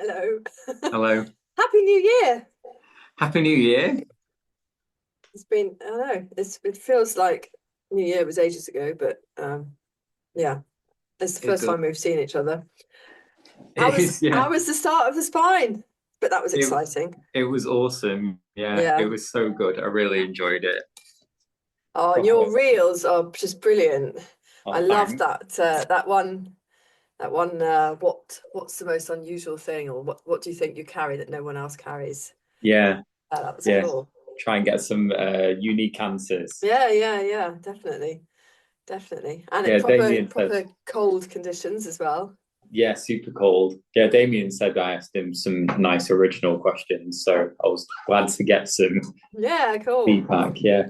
Hello. Hello. Happy New Year. Happy New Year. It's been, I don't know, it feels like New Year was ages ago, but yeah, it's the It first does. time we've seen each other. How It was is, yeah. how was the start of the spine? But that was It exciting. it was awesome. Yeah, it Yeah. was so good. I really enjoyed it. Oh, and Proper. your reels are just brilliant. I Oh, love thanks. that one what's the most unusual thing, or what do you think you carry that no one else carries? Yeah, That was yeah. cool. Try and get some unique answers. Yeah, definitely. Definitely. And it Yeah, proper Damien said, proper cold conditions as well. yeah, super cold. Yeah, Damien said I asked him some nice original questions, so I was glad to get some Yeah, cool. feedback. Yeah.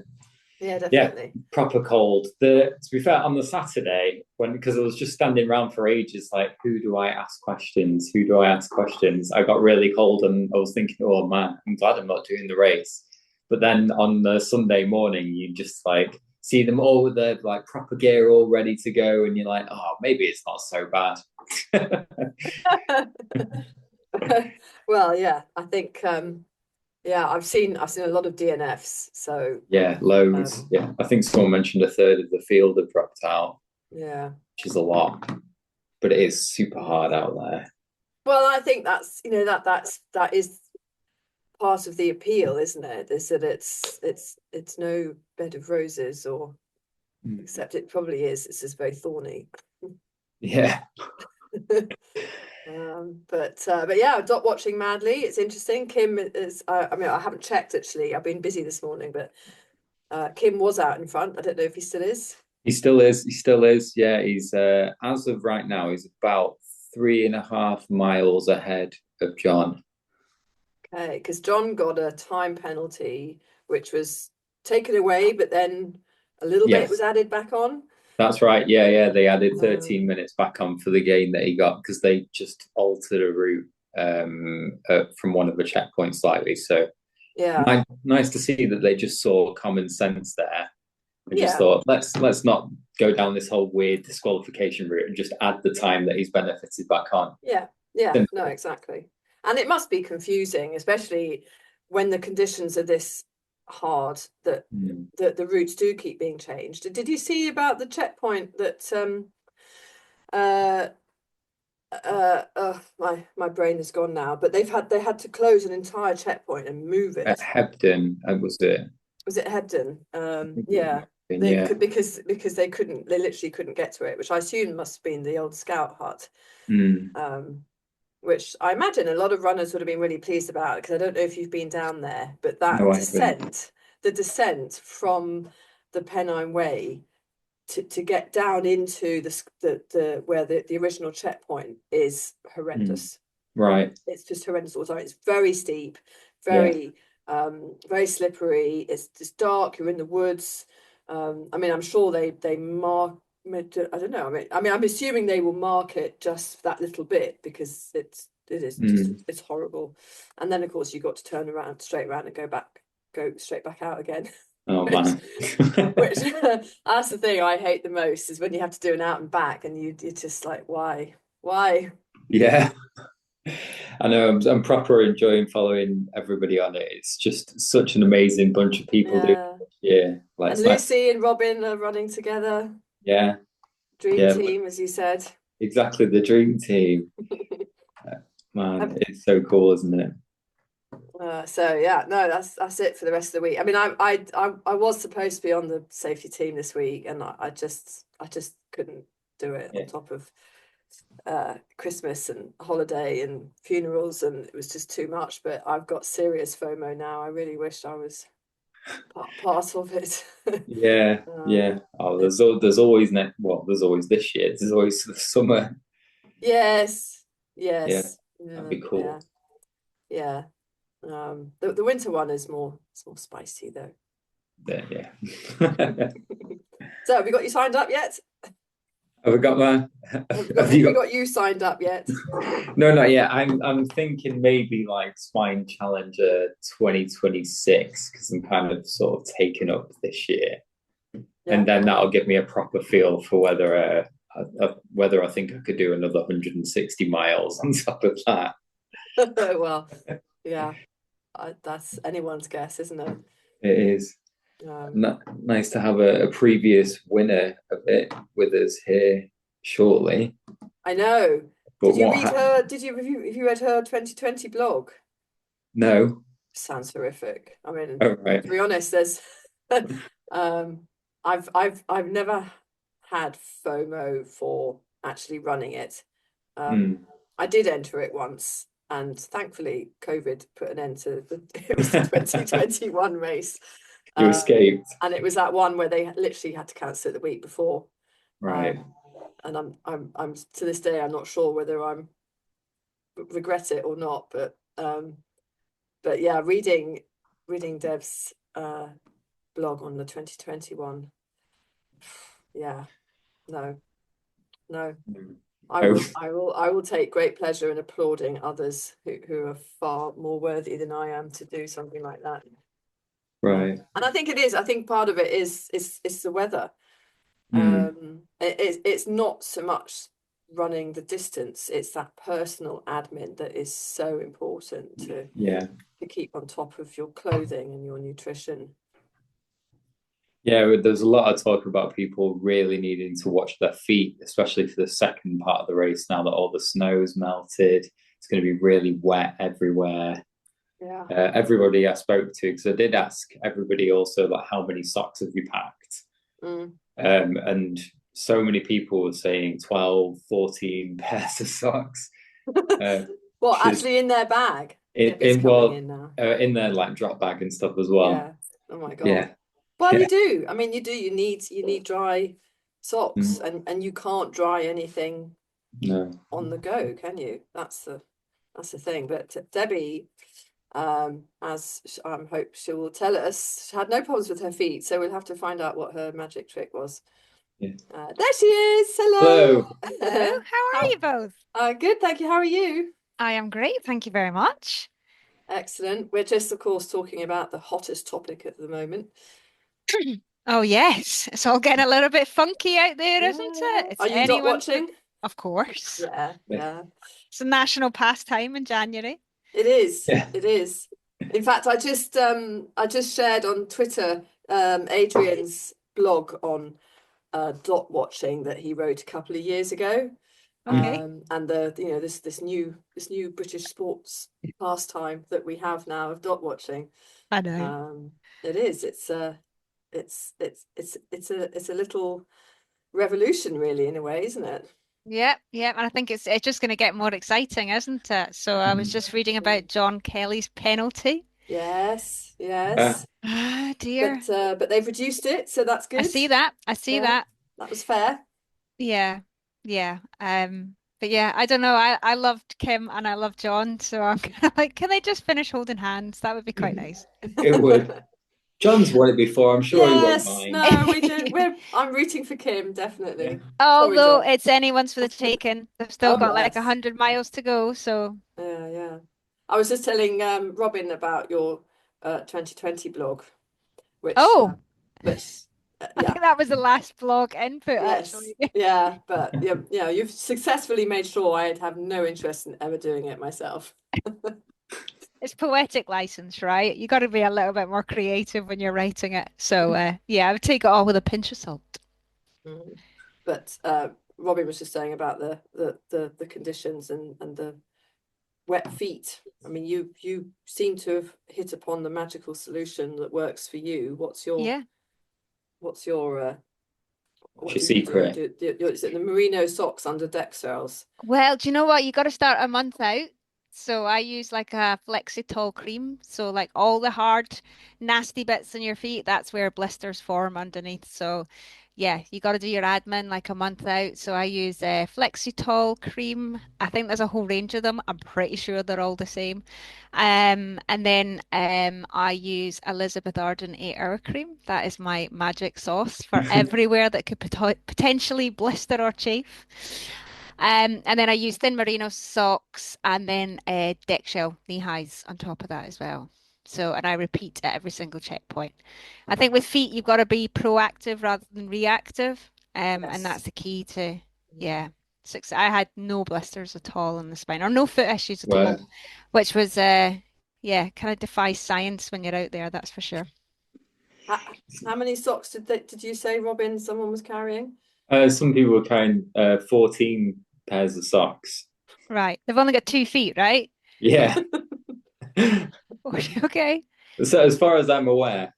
Yeah, Yeah, definitely. proper cold. To be fair, on the Saturday, because I was just standing around for ages, like, who do I ask questions? Who do I ask questions? I got really cold, and I was thinking, oh man, I'm glad I'm not doing the race. But then on the Sunday morning, you just like see them all with their like proper gear all ready to go, and you're like, oh, maybe it's not so bad. Well, yeah, I think yeah, I've seen a lot of DNFs, so Yeah, loads. um Yeah, I think someone mentioned a third of the field have dropped out, yeah. which is a lot, but it is super hard out there. Well, I think that's that is part of the appeal, isn't it? Is that it's no bed of roses, or Mm. except it probably is. It's just very thorny. Yeah. But yeah, I'm not watching Madly. It's interesting. Kim is. I mean, I haven't checked actually. I've been busy this morning, but Kim was out in front. I don't know if he still is. He still is. He still is. Yeah, he's as of right now, he's about 3.5 miles ahead of John. Okay, because John got a time penalty, which was taken away, but then a little bit was Yes, added back on. that's right. Yeah, yeah. They added 13 Um, minutes back on for the gain that he got because they just altered a route from one of the checkpoints slightly. So yeah, nice to see that they just saw common sense there and just yeah, thought, let's not go down this whole weird disqualification route and just add the time that he's benefited back on. yeah, yeah. No, Simple. exactly. And it must be confusing, especially when the conditions are this hard that Mm. the routes do keep being changed. Did you see about the checkpoint that uh my brain is gone now, but they had to close an entire checkpoint and move At it. Hebden, was it? Was it Hebden? I think it might Yeah. have been, They yeah. could, because they literally couldn't get to it, which I assume must have been the old scout hut. Mm. Um, which I imagine a lot of runners would have been really pleased about, because I don't know if you've been down there, but No, that I haven't. descent, the descent from the Pennine Way to get down into the where the original checkpoint is Mm. horrendous. Right. It's just horrendous all the time. It's very steep, Yeah. very very slippery. It's just dark. You're in the woods. I mean, I'm sure they mark. I don't know. I mean, I'm assuming they will mark it just that little bit, because it is just Mm. it's horrible. And then of course you got to turn around straight around and go straight back out again. Oh which man. which that's the thing I hate the most, is when you have to do an out and back, and you're just like, why? Yeah. I know I'm proper enjoying following everybody on it. It's just such an amazing bunch of people doing Yeah. it. Yeah. Like And it's nice. Lucy and Robin are running together. Yeah. Dream Yeah. team, as you said. Exactly the dream team. Man, it's so cool, isn't it? So yeah, no, that's it for the rest of the week. I mean, I was supposed to be on the safety team this week, and I just couldn't do it, Yeah. on top of Christmas and holiday and funerals, and it was just too much. But I've got serious FOMO now. I really wish I was part of it. Yeah. Yeah. Oh, there's always there's always this year. There's always the summer. Yes, Yeah. yes, That'd yeah, be cool. yeah, yeah. The winter one is more spicy though. Yeah. So have we got you signed up yet? Have I got my? Have we got Have have you we got? got you signed up yet? No, not yet. I'm thinking maybe like Spine Challenger 2026 because I'm kind of sort of taken up this year, Yeah. and then that'll give me a proper feel for whether I think I could do another 160 miles on top of that. Well, yeah, that's anyone's guess, isn't it? It is Um, nice to have a previous winner of it with us here shortly. I know. But what? Did you have you read her 2020 blog? No. Sounds horrific. I mean, Oh, right. to be honest, there's um I've never had FOMO for actually running it. Um Hmm. I did enter it once and thankfully COVID put an end to it was the 2021 race. You Um escaped. and it was that one where they literally had to cancel it the week before. Right. Um and I'm to this day I'm not sure whether I'm regret it or not, but yeah, reading Deb's blog on the 2021. Yeah, no, no. Hmm. Oh, I will take great pleasure in applauding others who are far more worthy than I am to do something like that. right. And I think it is. I think part of it is the weather. Hmm. It's not so much running the distance, it's that personal admin that is so important Yeah. to keep on top of your clothing and your nutrition. Yeah, there's a lot of talk about people really needing to watch their feet, especially for the second part of the race now that all the snow's melted. It's going to be really wet everywhere. Yeah. Everybody I spoke to, because I did ask everybody also, like, how many socks have you packed? Mm. And so many people were saying 12, 14 pairs of socks, uh, Well, which is actually in their bag, if it's coming well, in now. in their like drop bag and stuff as well. Yeah. Oh my God. Yeah, Well, you yeah, do. I mean, you do. You need dry socks, mm, and you can't dry anything no, on the go, can you? That's the thing. But Debbie, I hope she will tell us, she had no problems with her feet, so we'll have to find out what her magic trick was. yeah. There she is. Hello. Hello, Hello. how are How? you both? Good, thank you. How are you? I am great, thank you very much. Excellent. We're just, of course, talking about the hottest topic at the moment. Oh yes, it's all getting a little bit funky out there, Yeah, isn't yeah. it? It's Are you dot anyone's, watching? of course. Yeah, Yeah, yeah. It's a national pastime in January. It is. yeah. It is. In fact, I just shared on Twitter Adrian's blog on dot watching that he wrote a couple of years ago. Mm. Okay, And the you know this new British sports pastime that we have now of dot watching. I know. Um, it is. It's a little revolution, really, in a way, isn't it? Yep, yep, and I think it's just going to get more exciting, isn't it? So I was Mm. just reading about John Kelly's penalty. Yes, Uh, yes. Ah, dear. But they've reduced it, so that's I good. see that. I see Yeah, that. that was fair. Yeah, yeah. But yeah, I don't know. I loved Kim and I love John, so I'm kind of like, can they just finish holding hands? That would be quite nice. it would. John's won it before. I'm sure he won't Yes, mind. no, we do. I'm rooting for Kim, Yeah. definitely. Sorry, Although John. it's anyone's for the taking, they've still Oh got like yes, 100 miles to go. So, yeah, yeah. I was just telling Robin about your 2020 blog, which oh, which I yeah, think that was the last blog input yes, actually. yeah, but yeah, yeah, you've successfully made sure I'd have no interest in ever doing it myself. It's poetic license, right? You got to be a little bit more creative when you're writing it. So, yeah, I would take it all with a pinch of salt. Mm. But Robin was just saying about the conditions and the wet feet. I mean, you seem to have hit upon the magical solution that works for you. Yeah. What's your What's what your do you do? secret? Is it the merino socks under deck cells? Well, do you know what? You got to start a month out. So I use like a Flexitol cream. So like all the hard, nasty bits in your feet, that's where blisters form underneath. So yeah, you got to do your admin like a month out. So I use a Flexitol cream. I think there's a whole range of them. I'm pretty sure they're all the same. And then I use Elizabeth Arden 8 Hour Cream. That is my magic sauce for everywhere that could potentially blister or chafe. And then I use thin merino socks and then deck shell knee highs on top of that as well. So, and I repeat at every single checkpoint. I think with feet, you've got to be proactive rather than reactive. And that's Yes. the key to, yeah. I had no blisters at all in the spine or no foot issues at Well, all, which was yeah, kind of defies science when you're out there, that's for sure. How, how many socks did you say, Robin, someone was carrying? some people were carrying 14 pairs of socks. Right. They've only got 2 feet, right? Yeah. Okay. So as far as I'm aware,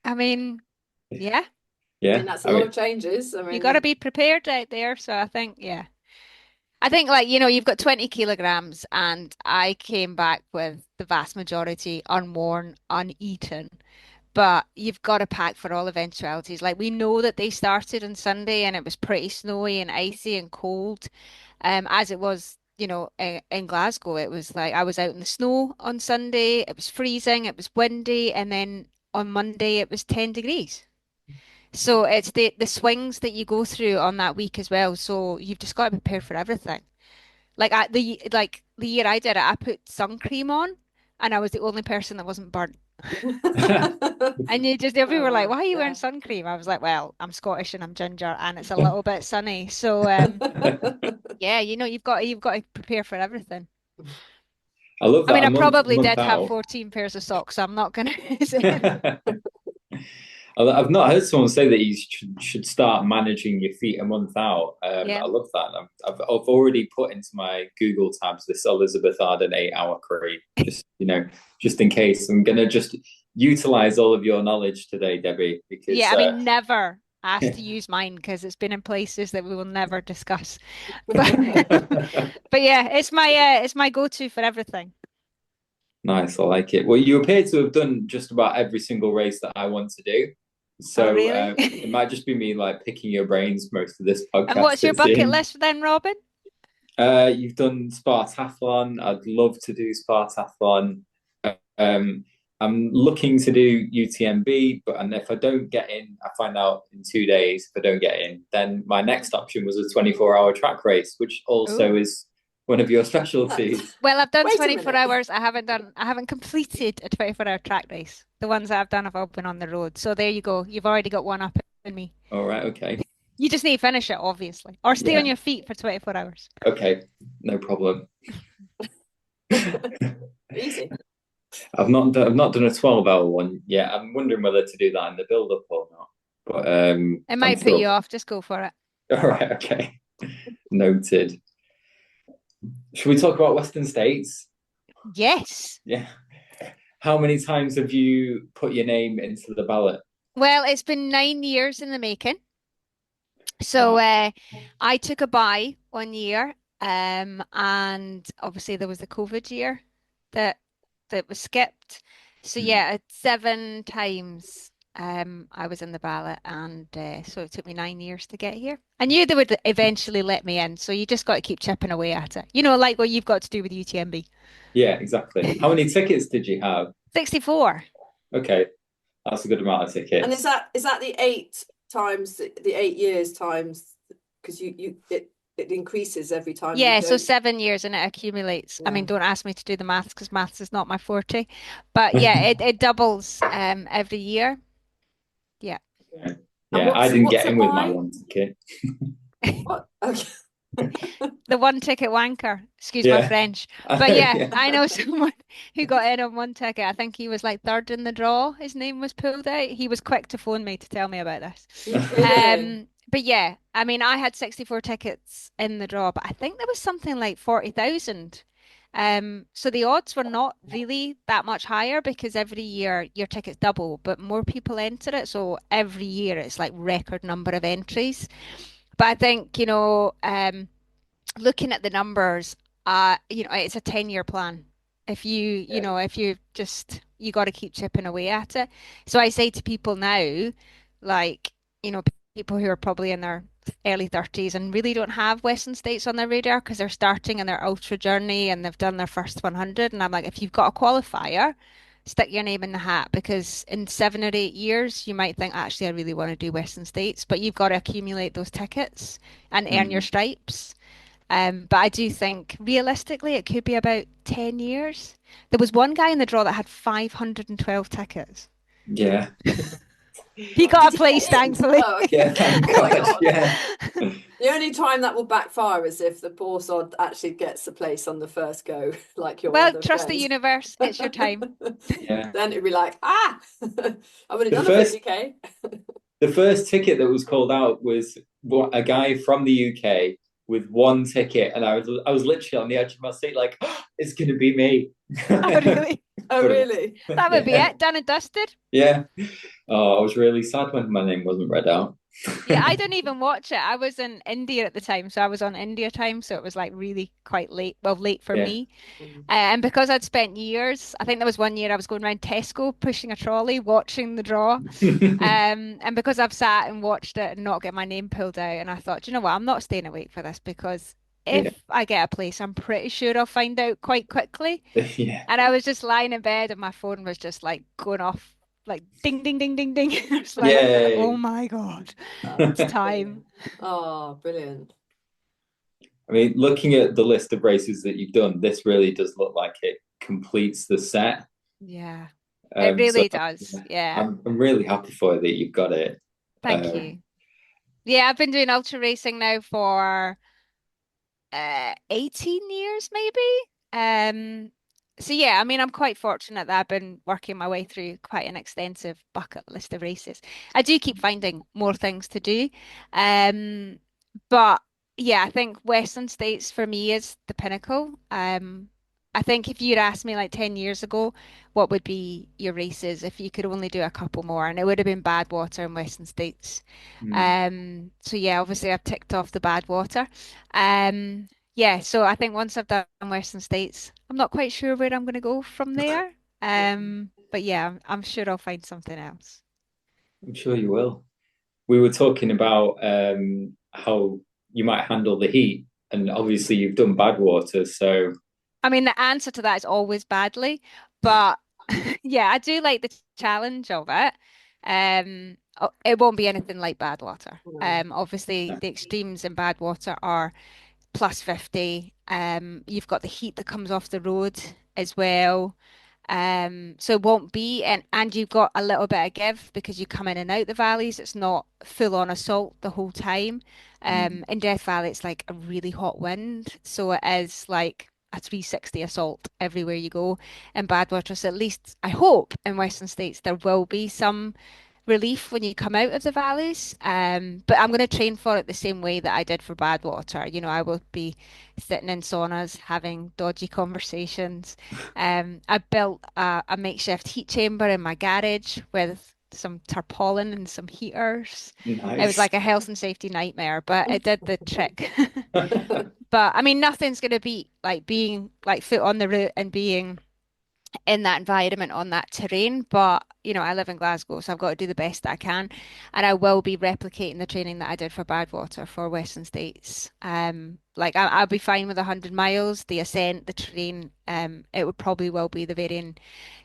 I mean, yeah, I yeah. mean, that's a I lot mean, of changes. I you got to mean, be prepared out there. So I think, yeah. I think like, you've got 20 kilograms and I came back with the vast majority unworn, uneaten. But you've got to pack for all eventualities. Like we know that they started on Sunday and it was pretty snowy and icy and cold. As it was, in Glasgow, it was like I was out in the snow on Sunday. It was freezing, it was windy, and then on Monday it was 10 degrees. So it's the swings that you go through on that week as well. So you've just got to prepare for everything. Like the year I did it, I put sun cream on, and I was the only person that wasn't burnt. And everyone were like, oh, "Why are you wearing yeah. sun cream?" I was like, "Well, I'm Scottish and I'm ginger, and it's a little bit sunny, so yeah, you've got to prepare for everything." I love I that mean, a I month probably did have out. 14 pairs of socks, so I'm not gonna say. I've not heard someone say that you should start managing your feet a month out. Yeah, I love that. I've already put into my Google tabs this Elizabeth Arden 8 hour cream, just in case. I'm gonna just utilize all of your knowledge today, Debbie, yeah. because I mean, never asked to use mine because it's been in places that we will never discuss. But but yeah, it's my go-to for everything. nice, I like it. Well, you appear to have done just about every single race that I want to do. Oh, So really? it might just be me like picking your brains most of this And podcast, what's your it bucket seems. list then, Robin? You've done Spartathlon. I'd love to do Spartathlon. Um, I'm looking to do UTMB, and if I don't get in, I find out in 2 days. If I don't get in, then my next option was a 24-hour track race, which also Oh. is one of your specialties. Well, I've done Wait a 24 minute. hours. I haven't completed a 24-hour track race. The ones that I've done have all been on the road. So there you go. You've already got one up in me. All right, okay. You just need to finish it, obviously, or stay on Yeah, your feet for 24 hours. okay, no problem. Easy. I've not done a 12-hour one yet. I'm wondering whether to do that in the build-up or not. But It I'm might put you still off. Just go for it. all right, okay. Noted. Should we talk about Western States? Yes. Yeah. How many times have you put your name into the ballot? Well, it's been 9 years in the making. So Wow. I took a bye one year, and obviously there was the COVID year that that was skipped. So Mm. yeah, 7 times I was in the ballot, and so it took me 9 years to get here. I knew they would eventually let me in, so you just got to keep chipping away at it. Like what you've got to do with UTMB. Yeah, exactly. How many tickets did you have? 64. Okay, that's a good amount of And tickets. is that the 8 times the 8 years times because it increases every time you Yeah, so go. 7 years and it accumulates. I Yeah. mean, don't ask me to do the maths because maths is not my forte. But yeah, it doubles every year. Yeah. Yeah, And yeah, I didn't what's get a in with my buy? one ticket. What? Okay. The one ticket wanker, excuse my Yeah, French. But yeah, yeah, I know someone who got in on one ticket. I think he was like third in the draw. His name was pulled out. He was quick to phone me to tell me about this. Really? But yeah, I mean, I had 64 tickets in the draw, but I think there was something like 40,000. So the odds were not really that much higher because every year your tickets double, but more people enter it. So every year it's like record number of entries. But I think, looking at the numbers, it's a 10-year plan. If you just, you got to keep chipping away at it. So I say to people now, like, people who are probably in their early 30s and really don't have Western States on their radar because they're starting in their ultra journey and they've done their first 100. And I'm like, if you've got a qualifier, stick your name in the hat because in 7 or 8 years, you might think, actually, I really want to do Western States, but you've got to accumulate those tickets and earn your Mm, stripes. But I do think realistically it could be about 10 years. There was one guy in the draw that had 512 tickets. yeah. He got Did a he get place, in? thankfully. Oh, okay. Yeah, thank Oh my God. God. Yeah. The only time that will backfire is if the poor sod actually gets a place on the first go, like your Well, other trust the friend. universe. It's your time. Yeah. Then it'd be like, I would have The done a first 50k. the first ticket that was called out was a guy from the UK with one ticket, and I was literally on the edge of my seat, like, oh, it's gonna be me. Oh, really? Oh, But really? That would be yeah, it. Done and dusted. yeah. Oh, I was really sad when my name wasn't read out. Yeah, I didn't even watch it. I was in India at the time, so I was on India time, so it was like really quite late. Well, late for Yeah. me. And because I'd spent years, I think there was one year I was going around Tesco pushing a trolley, watching the draw. And because I've sat and watched it and not get my name pulled out, and I thought, "Do you know what? I'm not staying awake for this because Yeah. if I get a place, I'm pretty sure I'll find out quite quickly." Yeah. And I was just lying in bed and my phone was just like going off like ding ding ding ding ding. It's like, oh Yay. my God, it's I time. Oh, brilliant. mean, looking at the list of races that you've done, this really does look like it completes the set. Yeah, it So really does. Yeah. I'm really happy for you that you've got it. Thank you. Yeah, I've been doing ultra racing now for 18 years maybe. So yeah, I mean I'm quite fortunate that I've been working my way through quite an extensive bucket list of races. I do keep finding more things to do. Um, but yeah, I think Western States for me is the pinnacle. I think if you'd asked me like 10 years ago, what would be your races if you could only do a couple more, and it would have been Badwater and Western States. Mm. So yeah, obviously I've ticked off the Badwater. Yeah, so I think once I've done Western States, I'm not quite sure where I'm going to go from there. But yeah, I'm sure I'll find something else. I'm sure you will. We were talking about how you might handle the heat, and obviously you've done Badwater, so I mean, the answer to that is always badly, but yeah, I do like the challenge of it. It won't be anything like Badwater. No. Obviously the extremes in Badwater are plus 50. You've got the heat that comes off the road as well. So it won't be, and you've got a little bit of give because you come in and out the valleys. It's not full on assault the whole time. In Death Valley, it's like a really hot wind, so it is like a 360 assault everywhere you go. In Badwater, so at least I hope in Western States there will be some relief when you come out of the valleys. But I'm going to train for it the same way that I did for Badwater. You know, I will be sitting in saunas, having dodgy conversations. I built a makeshift heat chamber in my garage with some tarpaulin and some heaters. It was nice. like a health and safety nightmare, but it did the trick. But I mean, nothing's going to beat like being like foot on the route and being in that environment on that terrain. But you know, I live in Glasgow, so I've got to do the best that I can, and I will be replicating the training that I did for Badwater for Western States. Like I'll be fine with 100 miles, the ascent, the terrain. It would probably will be the varying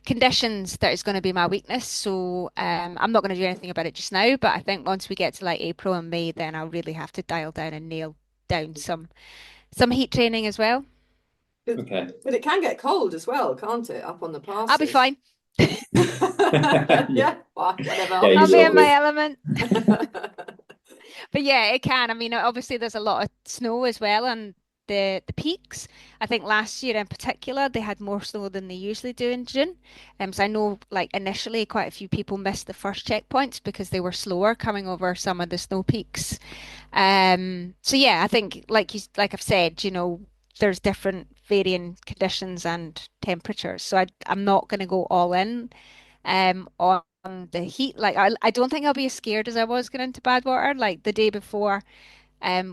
conditions that is going to be my weakness. So I'm not going to do anything about it just now. But I think once we get to like April and May, then I'll really have to dial down and nail down some heat training as well. Okay. But it can get cold as well, can't it? Up on the I'll be passes. fine. Yeah. Yeah, whatever. Yeah, I'll you be will in my be. element. But yeah, it can. I mean, obviously there's a lot of snow as well on the peaks. I think last year in particular they had more snow than they usually do in June. So I know like initially quite a few people missed the first checkpoints because they were slower coming over some of the snow peaks. So yeah, I think like I've said, you know, there's different varying conditions and temperatures. So I'm not going to go all in on the heat. Like I don't think I'll be as scared as I was going into Badwater. Like the day before,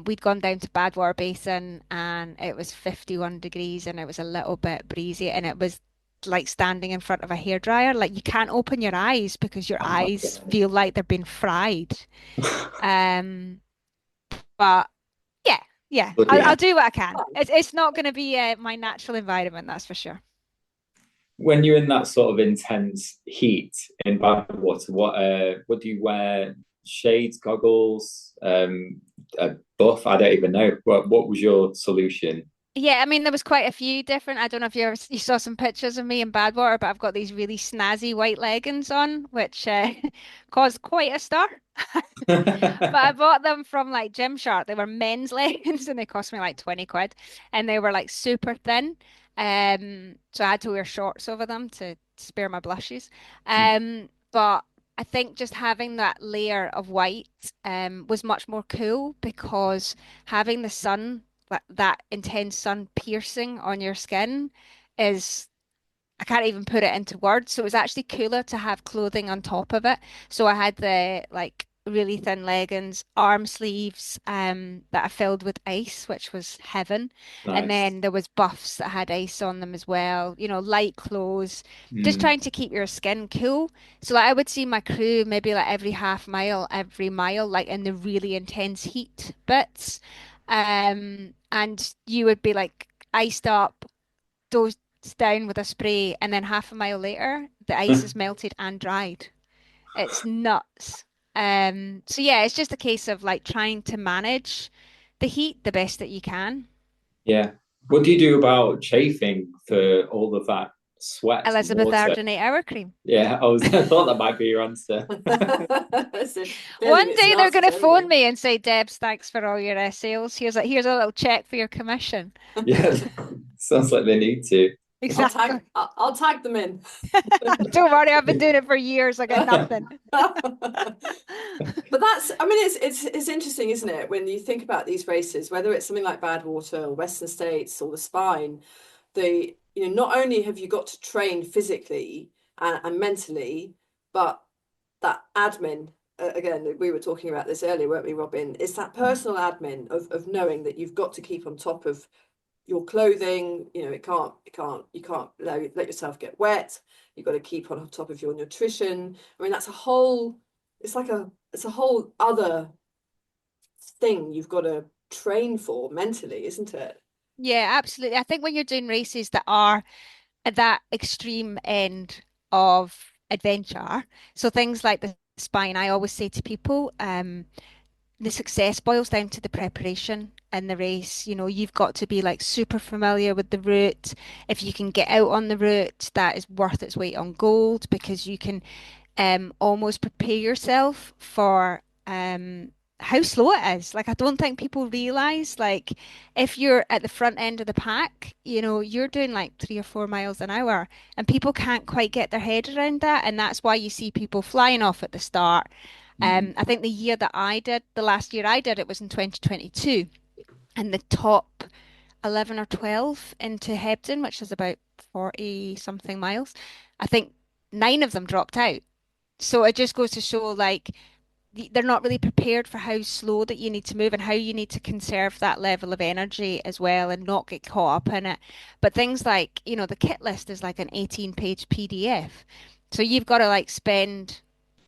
we'd gone down to Badwater Basin and it was 51 degrees and it was a little bit breezy and it was like standing in front of a hairdryer. Like you can't open your eyes because your Oh my eyes God. feel like they're being fried. Um, but yeah, yeah, Bloody I'll hell. do what I can. It's not going to be my natural environment, that's for sure. When you're in that sort of intense heat in Badwater, what do you wear? Shades, goggles, a buff? I don't even know. What was your solution? Yeah, I mean there was quite a few different. I don't know if you saw some pictures of me in Badwater, but I've got these really snazzy white leggings on, which caused quite a stir. But I bought them from like Gymshark. They were men's leggings and they cost me like 20 quid. And they were like super thin. So I had to wear shorts over them to spare my blushes. But I think just having that layer of white was much more cool because having the sun, that intense sun piercing on your skin is I can't even put it into words. So it was actually cooler to have clothing on top of it. So I had the like really thin leggings, arm sleeves, that I filled with ice, which was heaven. And Nice. then there was buffs that had ice on them as well, light clothes, just Mm. trying to keep your skin cool. So like I would see my crew maybe like every half mile, every mile, like in the really intense heat bits. And you would be like iced up, dosed down with a spray, and then half a mile later, the ice is melted and dried. It's nuts. So yeah, it's just a case of like trying to manage the heat the best that you can. Yeah. What do you do about chafing for all of that sweat and Elizabeth water? Arden 8 hour cream. Yeah, I thought that might be your answer. So clearly One it's an day they're answer going to to phone everything. me and say, Debs, thanks for all your sales. Here's a little check for your commission. Yeah, sounds like they need to. Exactly. I'll tag them in. Don't worry, I've been doing it for years. I get nothing. But that's, I mean, it's interesting, isn't it? When you think about these races, whether it's something like Badwater or Western States or the Spine, not only have you got to train physically and mentally, but that admin, again, we were talking about this earlier, weren't we, Robin? It's that personal admin of knowing that you've got to keep on top of your clothing. You can't let yourself get wet. You've got to keep on top of your nutrition. I mean, it's a whole other thing you've got to train for mentally, isn't it? Yeah, absolutely. I think when you're doing races that are at that extreme end of adventure, so things like the spine, I always say to people, the success boils down to the preparation in the race. You've got to be like super familiar with the route. If you can get out on the route, that is worth its weight on gold because you can almost prepare yourself for how slow it is. Like I don't think people realize like if you're at the front end of the pack, you're doing like 3 or 4 miles an hour and people can't quite get their head around that. And that's why you see people flying off at the start. Mm. I think the last year I did it was in 2022 and the top 11 or 12 into Hebden, which is about 40 something miles. I think 9 of them dropped out. So it just goes to show like they're not really prepared for how slow that you need to move and how you need to conserve that level of energy as well and not get caught up in it. But things like, the kit list is like an 18-page PDF. So you've got to like spend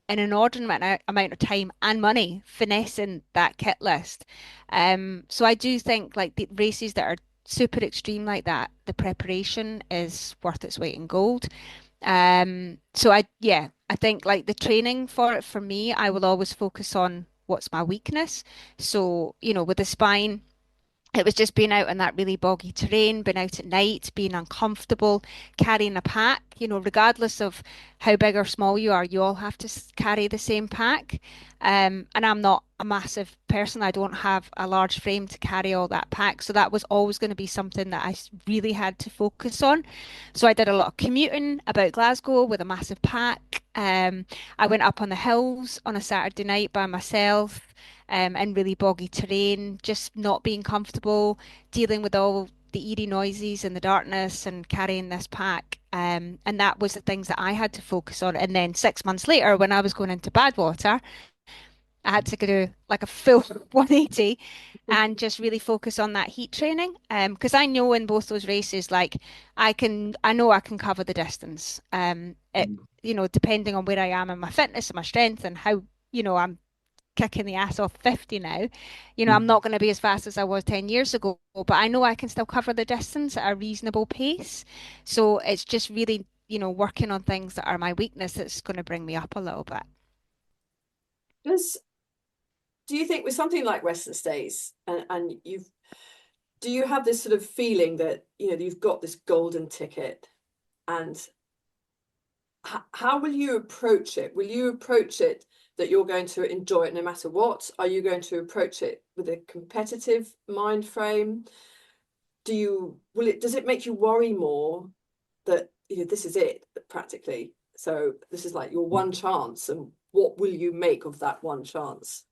an inordinate amount of time and money finessing that kit list. So I do think like the races that are super extreme like that, the preparation is worth its weight in gold. I think like the training for it for me, I will always focus on what's my weakness. So, with the spine, it was just being out in that really boggy terrain, being out at night, being uncomfortable, carrying a pack, regardless of how big or small you are, you all have to carry the same pack. And I'm not a massive person. I don't have a large frame to carry all that pack. So that was always going to be something that I really had to focus on. So I did a lot of commuting about Glasgow with a massive pack. I went up on the hills on a Saturday night by myself in really boggy terrain, just not being comfortable, dealing with all the eerie noises and the darkness and carrying this pack. And that was the things that I had to focus on. And then 6 months later, when I was going into Badwater, I had to do like a full 180 and just really focus on that heat training. Because I know in both those races, like I know I can cover the distance. Depending on where I am and my fitness and my strength and how, I'm kicking the ass off 50 now. I'm not going to be as fast as I was 10 years ago, but I know I can still cover the distance at a reasonable pace. So it's just really, working on things that are my weakness that's going to bring me up a little bit. Does do you think with something like Western States, and do you have this sort of feeling that, you know, you've got this golden ticket, and how will you approach it? Will you approach it that you're going to enjoy it no matter what? Are you going to approach it with a competitive mind frame? Does it make you worry more that, you know, this is it practically? So this is like your one chance, and what will you make of that one chance?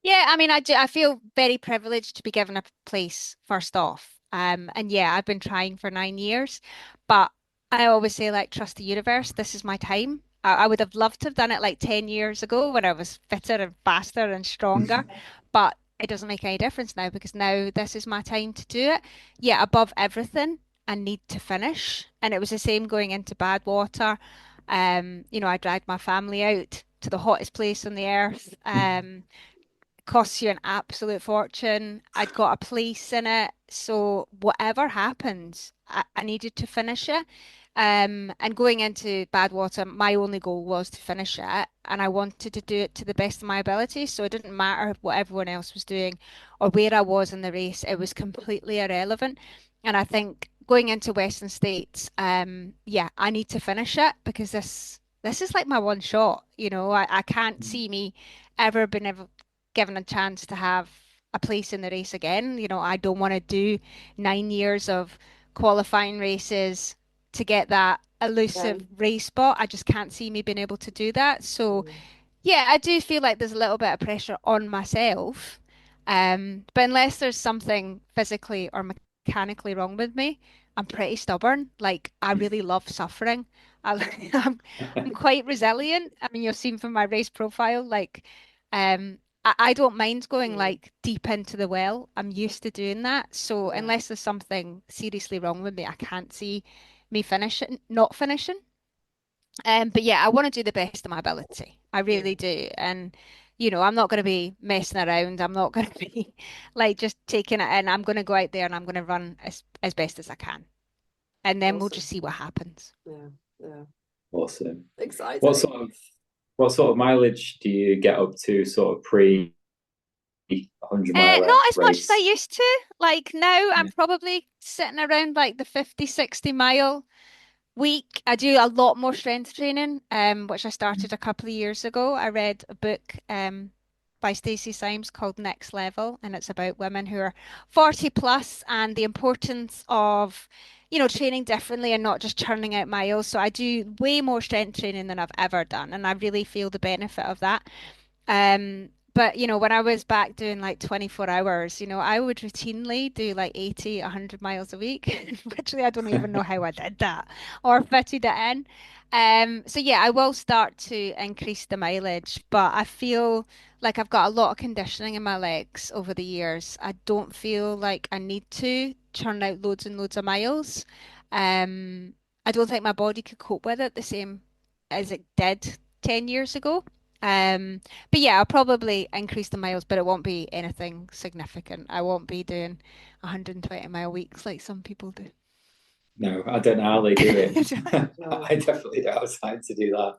Yeah, I mean, I feel very privileged to be given a place first off. And yeah, I've been trying for 9 years, but I always say, like, trust the universe. This is my time. I would have loved to have done it like 10 years ago when I was fitter and faster and stronger, but it doesn't make any difference now because now this is my time to do it. Yeah, above everything, I need to finish. And it was the same going into Badwater. I dragged my family out to the hottest place on the earth. Costs you an absolute fortune. I'd got a place in it. So whatever happens, I needed to finish it. And going into Badwater, my only goal was to finish it, and I wanted to do it to the best of my ability. So it didn't matter what everyone else was doing or where I was in the race. It was completely irrelevant. And I think going into Western States, yeah, I need to finish it because this is like my one shot. I can't see me ever being able given a chance to have a place in the race again. I don't want to do 9 years of qualifying races to get that elusive Then, race spot. I just can't see me being able to do that. So, mm, yeah, I do feel like there's a little bit of pressure on myself. But unless there's something physically or mechanically wrong with me, I'm pretty stubborn. Like, I really love suffering. I'm quite resilient. I mean, you'll see from my race profile, like, I don't mind going mm, like deep into the well. I'm used to doing that. So yeah, unless there's something seriously wrong with me, I can't see me not finishing. But yeah, I want to do the best of my ability. I yeah, really do. And I'm not going to be messing around. I'm not going to be like just taking it in. I'm going to go out there and I'm going to run as best as I can. And then we'll just awesome. see what happens. Yeah, yeah, Awesome. What exciting. sort of what sort of mileage do you get up to sort of pre 100 miler Not as much as I race? used to. Like now, I'm Yeah. probably sitting around like the 50, 60 mile week. I do a lot more strength training, which I started a couple of years ago. I read a book by Stacey Symes called Next Level, and it's about women who are 40 plus and the importance of, training differently and not just churning out miles. So I do way more strength training than I've ever done, and I really feel the benefit of that. But when I was back doing like 24 hours, I would routinely do like 80, 100 miles a week. Literally, I don't even know how I did that or fitted it in. So yeah, I will start to increase the mileage, but I feel like I've got a lot of conditioning in my legs over the years. I don't feel like I need to churn out loads and loads of miles. Um, I don't think my body could cope with it the same as it did 10 years ago. Um, but yeah, I'll probably increase the miles, but it won't be anything significant. I won't be doing 120-mile weeks like some people do. No, I don't know how they do it. No, I definitely don't have time to do that.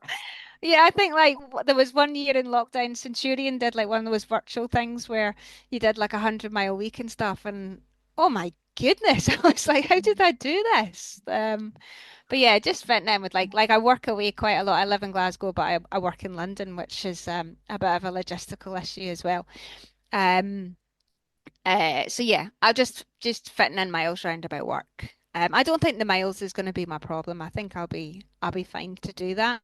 Yeah, I think like there was one year in lockdown, Centurion did like one of those virtual things where you did like 100-mile week and stuff, and oh my goodness, I was like, how did I do this? But yeah, just fitting in with like I work away quite a lot. I live in Glasgow, but I work in London, which is a bit of a logistical issue as well. Um, so yeah, I'll just fitting in miles round about work. I don't think the miles is going to be my problem. I think I'll be fine to do that.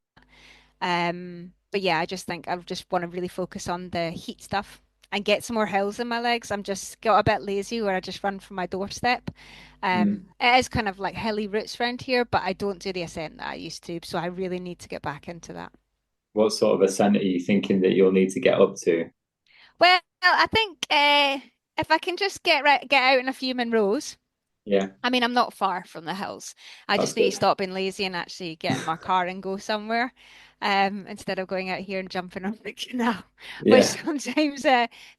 But yeah, I just think I just want to really focus on the heat stuff and get some more hills in my legs. I'm just got a bit lazy where I just run from my doorstep. Mm. It is kind of like hilly routes around here, but I don't do the ascent that I used to, so I really need to get back into that. What sort of ascent are you thinking that you'll need to get up to? Well, I think if I can just get out in a few Monroes. Yeah, I mean, I'm not far from the hills. I that's just need to good. stop being lazy and actually get in my car and go somewhere, instead of going out here and jumping on the canal, which Yeah. sometimes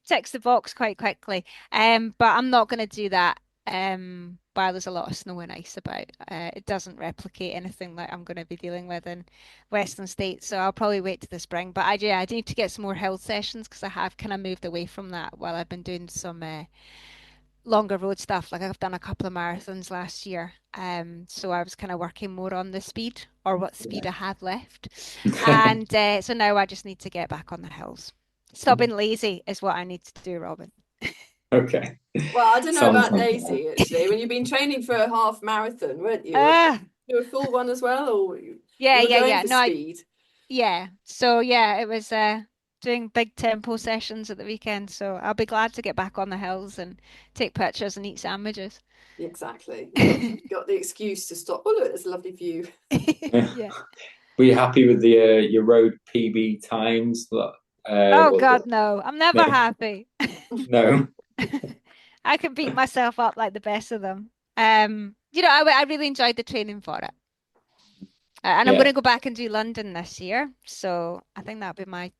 ticks the box quite quickly. But I'm not going to do that while there's a lot of snow and ice about. It doesn't replicate anything like I'm going to be dealing with in Western States, so I'll probably wait to the spring. But yeah, I need to get some more hill sessions because I have kind of moved away from that while I've been doing some longer road stuff. Like I've done a couple of marathons last year. So I was kind of working more on the speed or what speed Yeah. I had left. And so now I just need to get back on the hills. Stop being lazy is what I need to do, Robin. Okay. Well, I don't know Sounds about like that. lazy actually. When you've been training for a half marathon, weren't you? Or Ah, do a full one as well, or you yeah, were yeah, going yeah. for No, I speed? yeah. So yeah, it was doing big tempo sessions at the weekend. So I'll be glad to get back on the hills and take pictures and eat sandwiches. Exactly. You got the excuse to stop. Oh, look, there's a lovely view. Yeah. Were you happy with the your road PB times? Oh Was God, it? no. I'm never No, happy. no. I could beat myself up like the best of them. I really enjoyed the training for it. And I'm going Yeah, to go back and do London this year. So I think that'll be my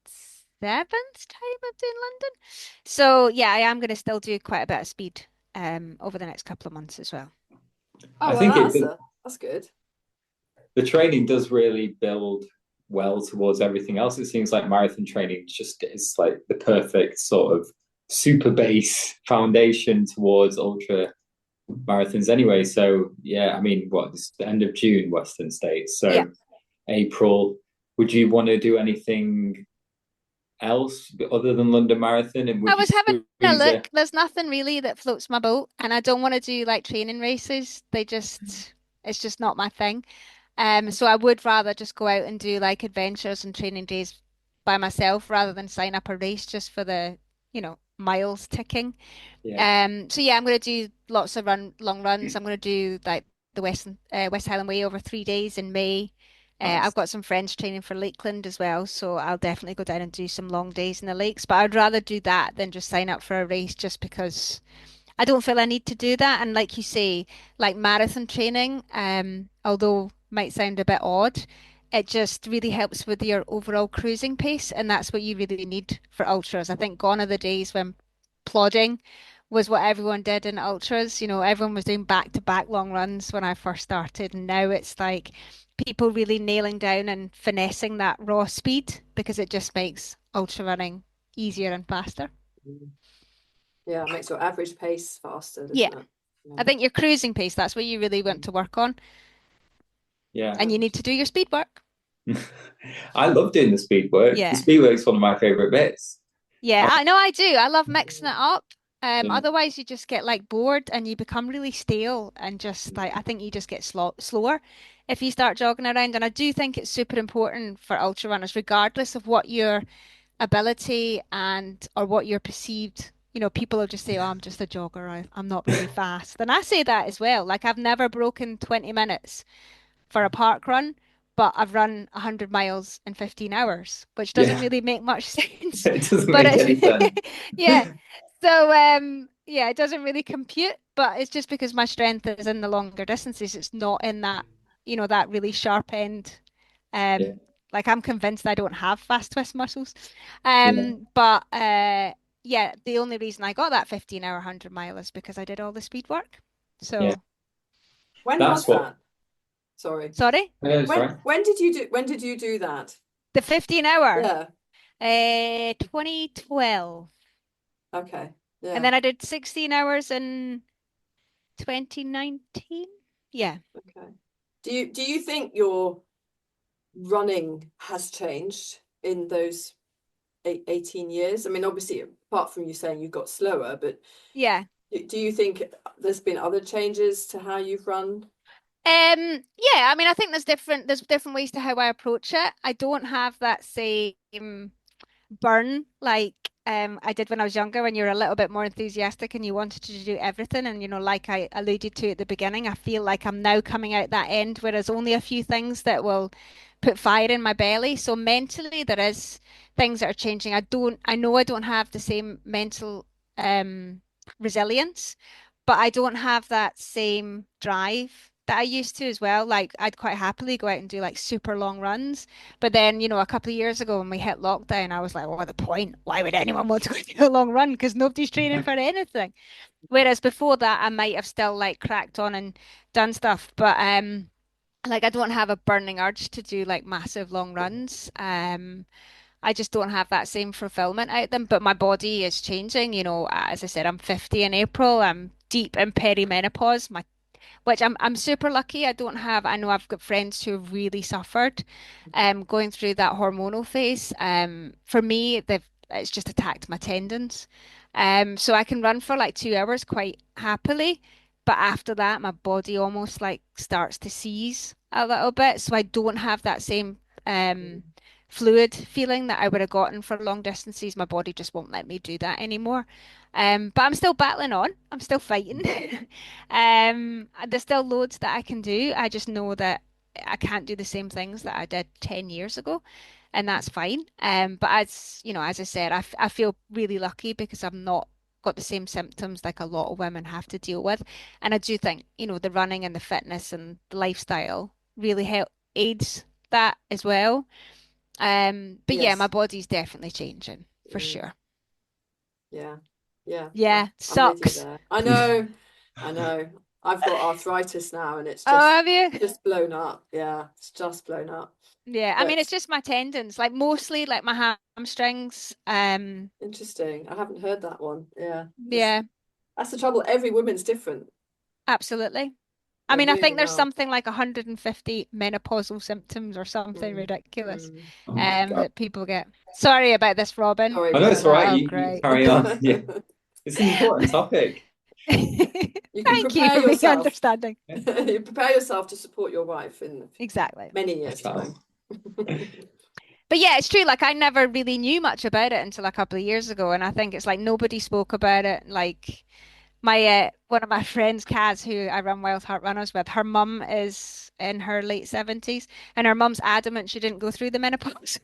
seventh time of doing London. So yeah, I am going to still do quite a bit of speed over the next couple of months as well. Oh I well, think that's good. the training does really build well towards everything else. It seems like marathon training just is like the perfect sort of super base foundation towards ultra marathons anyway. So yeah, I mean, what it's the end of June, Western States. Yeah. So April. Would you want to do anything else other than London Marathon? And I would you was having a squeeze a look. There's nothing really that floats my boat, and I don't want to do like training races. It's just not my thing. So I would rather just go out and do like adventures and training days by myself rather than sign up a race just for the, miles ticking. yeah, So yeah, I'm going to do lots of long runs. I'm going to do like the West Highland Way over 3 days in May. I've nice. got some friends training for Lakeland as well, so I'll definitely go down and do some long days in the lakes. But I'd rather do that than just sign up for a race just because I don't feel I need to do that. And like you say, like marathon training, although might sound a bit odd, it just really helps with your overall cruising pace, and that's what you really need for ultras. I think gone are the days when plodding was what everyone did in ultras. Everyone was doing back-to-back long runs when I first started, and now it's like people really nailing down and finessing that raw speed because it just makes ultra running easier and faster. Yeah, it makes your average pace faster, Yeah. doesn't it? Yeah. I think your cruising pace, that's what you really want to work on. Yeah. And Yeah. you need to do your speed work. I love doing the speed work. The Yeah. speed work's one of my favorite bits. Yeah, I, I know I do. I love mixing it up. yeah, Otherwise you just get like bored and you become really stale and just like I think you just get slower if you start jogging around. And I do think it's super important for ultra runners, regardless of what your ability and or what your perceived, people will just say, "Oh, I'm just a jogger. I'm not really fast." And I say that as well. Like I've never broken 20 minutes for a park run, but I've run 100 miles in 15 hours, which doesn't yeah. really make much sense. It doesn't But make any sense. yeah. So yeah, it doesn't really compute, but it's just because my strength is in the longer distances. It's not in that, that really sharp end. Yeah, Like I'm convinced I don't have fast twist muscles. yeah, But yeah, the only reason I got that 15-hour 100 mile is because I did all the speed work. yeah. So, When That's was what. that? Sorry. sorry, Sorry. When did you do that? the 15-hour. Yeah. 2012. Okay. And Yeah. then I did 16 hours in 2019. Yeah. Okay. Do you think your running has changed in those 18 years? I mean, obviously, apart from you saying you got slower, but Yeah. do you think there's been other changes to how you've run? Yeah, I mean, I think there's different ways to how I approach it. I don't have that same burn like I did when I was younger, when you're a little bit more enthusiastic and you wanted to do everything. And like I alluded to at the beginning, I feel like I'm now coming out that end where there's only a few things that will put fire in my belly. So mentally, there is things that are changing. I know I don't have the same mental resilience, but I don't have that same drive that I used to as well. Like I'd quite happily go out and do like super long runs. But then, a couple of years ago when we hit lockdown, I was like, well, what the point? Why would anyone want to go do a long run? Because nobody's training for anything. Whereas before that, I might have still like cracked on and done stuff. But like I don't have a burning urge to do like massive long runs. I just don't have that same fulfillment out them. But my body is changing. As I said, I'm 50 in April. I'm deep in perimenopause. Which I'm super lucky. I know I've got friends who have really suffered going through that hormonal phase. For me, it's just attacked my tendons. So I can run for like 2 hours quite happily, but after that, my body almost like starts to seize a little bit. So I don't have that same um fluid feeling that I would have gotten for long distances. My body just won't let me do that anymore. But I'm still battling on. I'm still fighting. There's still loads that I can do. I just know that I can't do the same things that I did 10 years ago, and that's fine. But as you know, as I said, I feel really lucky because I've not got the same symptoms like a lot of women have to deal with. And I do think, the running and the fitness and the lifestyle really help aids that as well. But yeah, my Yes. body's definitely changing for Mm, sure. yeah. Yeah. Yeah, I'm with you sucks. there. I know. I know. I've got arthritis now and it's Oh, just have you? just blown up. Yeah, it's just blown up. Yeah, I mean But it's just my tendons, like mostly like my hamstrings. interesting. I haven't heard that one. Yeah. Yeah, That's the trouble. Every woman's different. absolutely. I They mean, I really think there's are. something like 150 menopausal symptoms or something Mm, ridiculous mm. Oh my God. that people get. Sorry about this, Robin. Sorry I know about it's all right. Oh, You great. carry on. Yeah, it's an important topic. You can Thank you prepare for being yourself. understanding. Yeah, You prepare yourself to support your wife in Exactly. many I years' time. shall. But yeah, it's true. Like I never really knew much about it until a couple of years ago, and I think it's like nobody spoke about it. Like my one of my friends, Kaz, who I run Wildheart Runners with, her mum is in her late 70s, and her mum's adamant she didn't go through the menopause.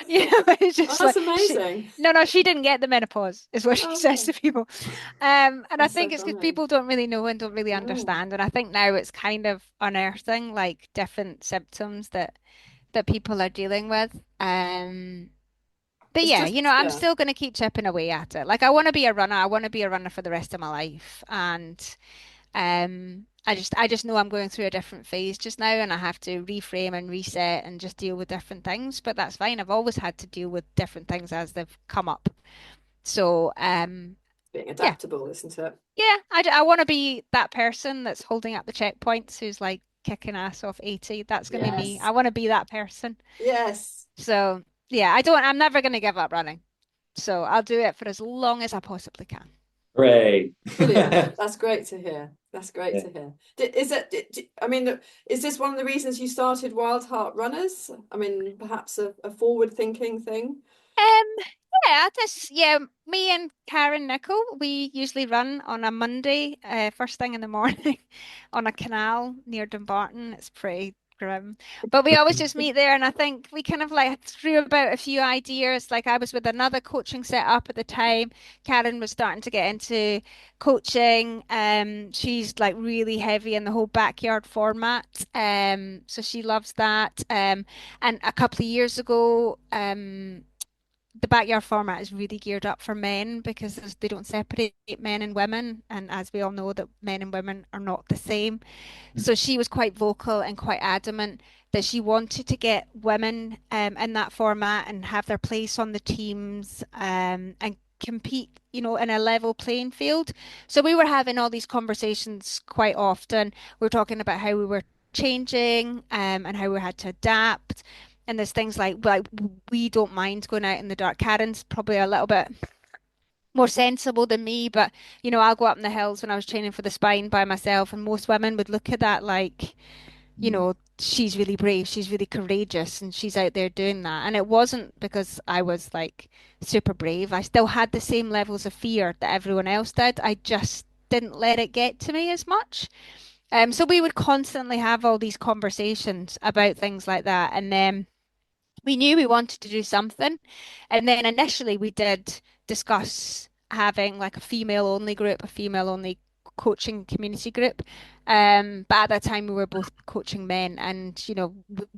It's Oh, just that's like she, amazing. no, no, she didn't get the menopause, is what she says Okay. to people. And I That's so think it's because funny. people don't really know and don't really No. understand. And I think now it's kind of unearthing like different symptoms that people are dealing with. But It's yeah, just, I'm yeah. still going to keep chipping away at it. Like I want to be a runner. I want to be a runner for the rest of my life. And I just know I'm going through a different phase just now and I have to reframe and reset and just deal with different things. But that's fine. I've always had to deal with different things as they've come up. So, Being yeah. adaptable, isn't it? Yeah, I want to be that person that's holding up the checkpoints who's like kicking ass off 80. That's going to be me. I Yes. want to be that person. Yes. So, yeah, I'm never going to give up running. So I'll do it for as long as I possibly can. Hooray. Brilliant. That's great to hear. That's great Yeah. to hear. Is it, I mean, is this one of the reasons you started Wild Heart Runners? I mean, perhaps a forward-thinking thing? Um, yeah, me and Karen Nickel, we usually run on a Monday, first thing in the morning on a canal near Dumbarton. It's pretty grim. But we always just meet there and I think we kind of like threw about a few ideas. Like I was with another coaching setup at the time. Karen was starting to get into coaching. She's like really heavy in the whole backyard format. So she loves that. And a couple of years ago, the backyard format is really geared up for men because they don't separate men and women, and as we all know, that men and women are not the same. So she was quite vocal and quite adamant that she wanted to get women in that format and have their place on the teams and compete, in a level playing field. So we were having all these conversations quite often. We were talking about how we were changing and how we had to adapt. And there's things like we don't mind going out in the dark. Karen's probably a little bit more sensible than me, but I'll go up in the hills when I was training for the spine by myself, and most women would look at that like, she's really brave, she's really courageous, and she's out there doing that. And it wasn't because I was like super brave. I still had the same levels of fear that everyone else did. I just didn't let it get to me as much. So we would constantly have all these conversations about things like that, and then we knew we wanted to do something. And then initially we did discuss having like a female only group, a female only coaching community group. But at that time we were both coaching men and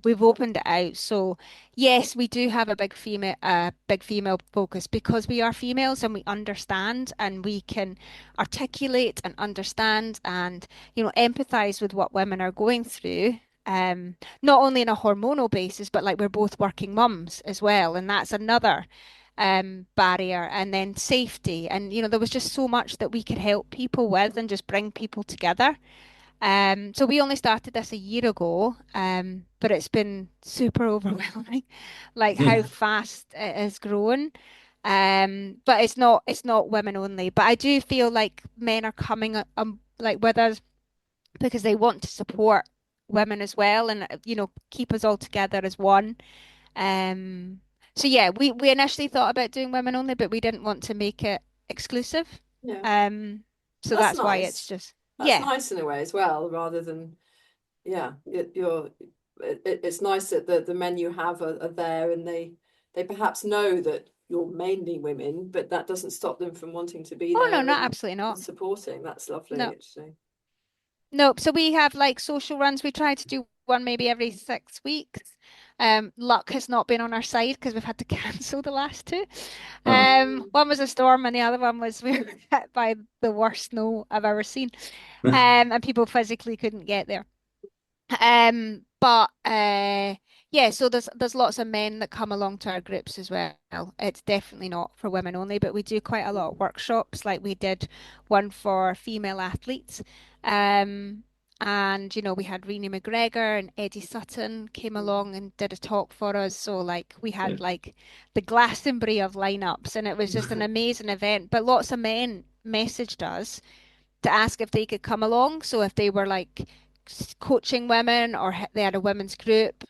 we've opened it out. So yes, we do have a big female focus because we are females and we understand and we can articulate and understand and empathize with what women are going through. Not only on a hormonal basis, but like we're both working mums as well. And that's another barrier, and then safety. And, there was just so much that we could help people with and just bring people together. So we only started this a year ago, but it's been super overwhelming, like how fast it has grown. But it's not women only. But I do feel like men are coming like with us because they want to support women as well, and keep us all together as one. Um, so yeah, we initially thought about doing women only, but we didn't want to make it exclusive. Yeah, So that's that's why it's nice. just That's yeah. nice in a way as well, rather than, yeah, it's nice that the men you have are there, and they perhaps know that you're mainly women, but that doesn't stop them from wanting to be Oh no, there not absolutely and not. supporting. That's lovely, No. actually. Nope. So we have like social runs. We try to do one maybe every 6 weeks. Luck has not been on our side because we've had to cancel the last two. Mm. One was a storm and the other one was we were hit by the worst snow I've ever seen. And people physically couldn't get there. But yeah, so there's lots of men that come along to our groups as well. It's definitely not for women only, but we do quite a lot of workshops. Like we did one for female athletes. Um, and we had Renee McGregor and Eddie Sutton came along and did a talk for us. So like we had like the Glastonbury of lineups, and it was just an amazing event. But lots of men messaged us to ask if they could come along. So if they were like coaching women or they had a women's group,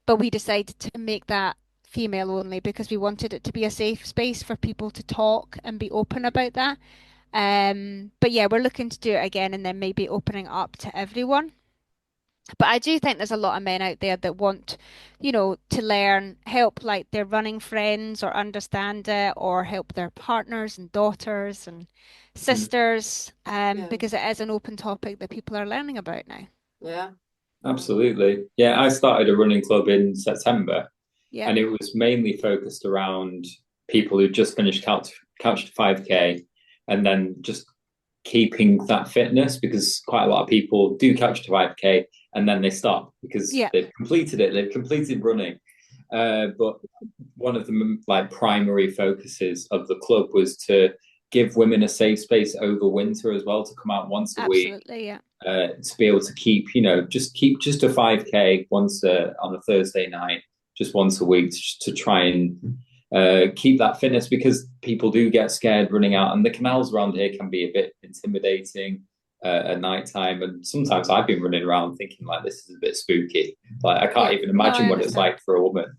but we decided to make that female only because we wanted it to be a safe space for people to talk and be open about that. But yeah, we're looking to do it again and then maybe opening up to everyone. But I do think there's a lot of men out there that want, to learn, help like their running friends or understand it, or help their partners and daughters and sisters, Yeah, because it is an open topic that people are learning about now. yeah. Absolutely. Yeah, I started a running club in September, Yeah. and it was mainly focused around people who just finished couch to 5K, and then just keeping that fitness, because quite a lot of people do couch to 5K and then they stop because Yeah. they've completed running. But one of the like primary focuses of the club was to give women a safe space over winter as well, to come out once a week, Absolutely. Yeah. to be able to keep just a 5K once on a Thursday night, just once a week, to try and keep that fitness, because people do get scared running out, and the canals around here can be a bit intimidating at night time. And sometimes I've been running around thinking like, this is a bit spooky. Like I can't Yeah. even No, I imagine what it's understand. like for a woman.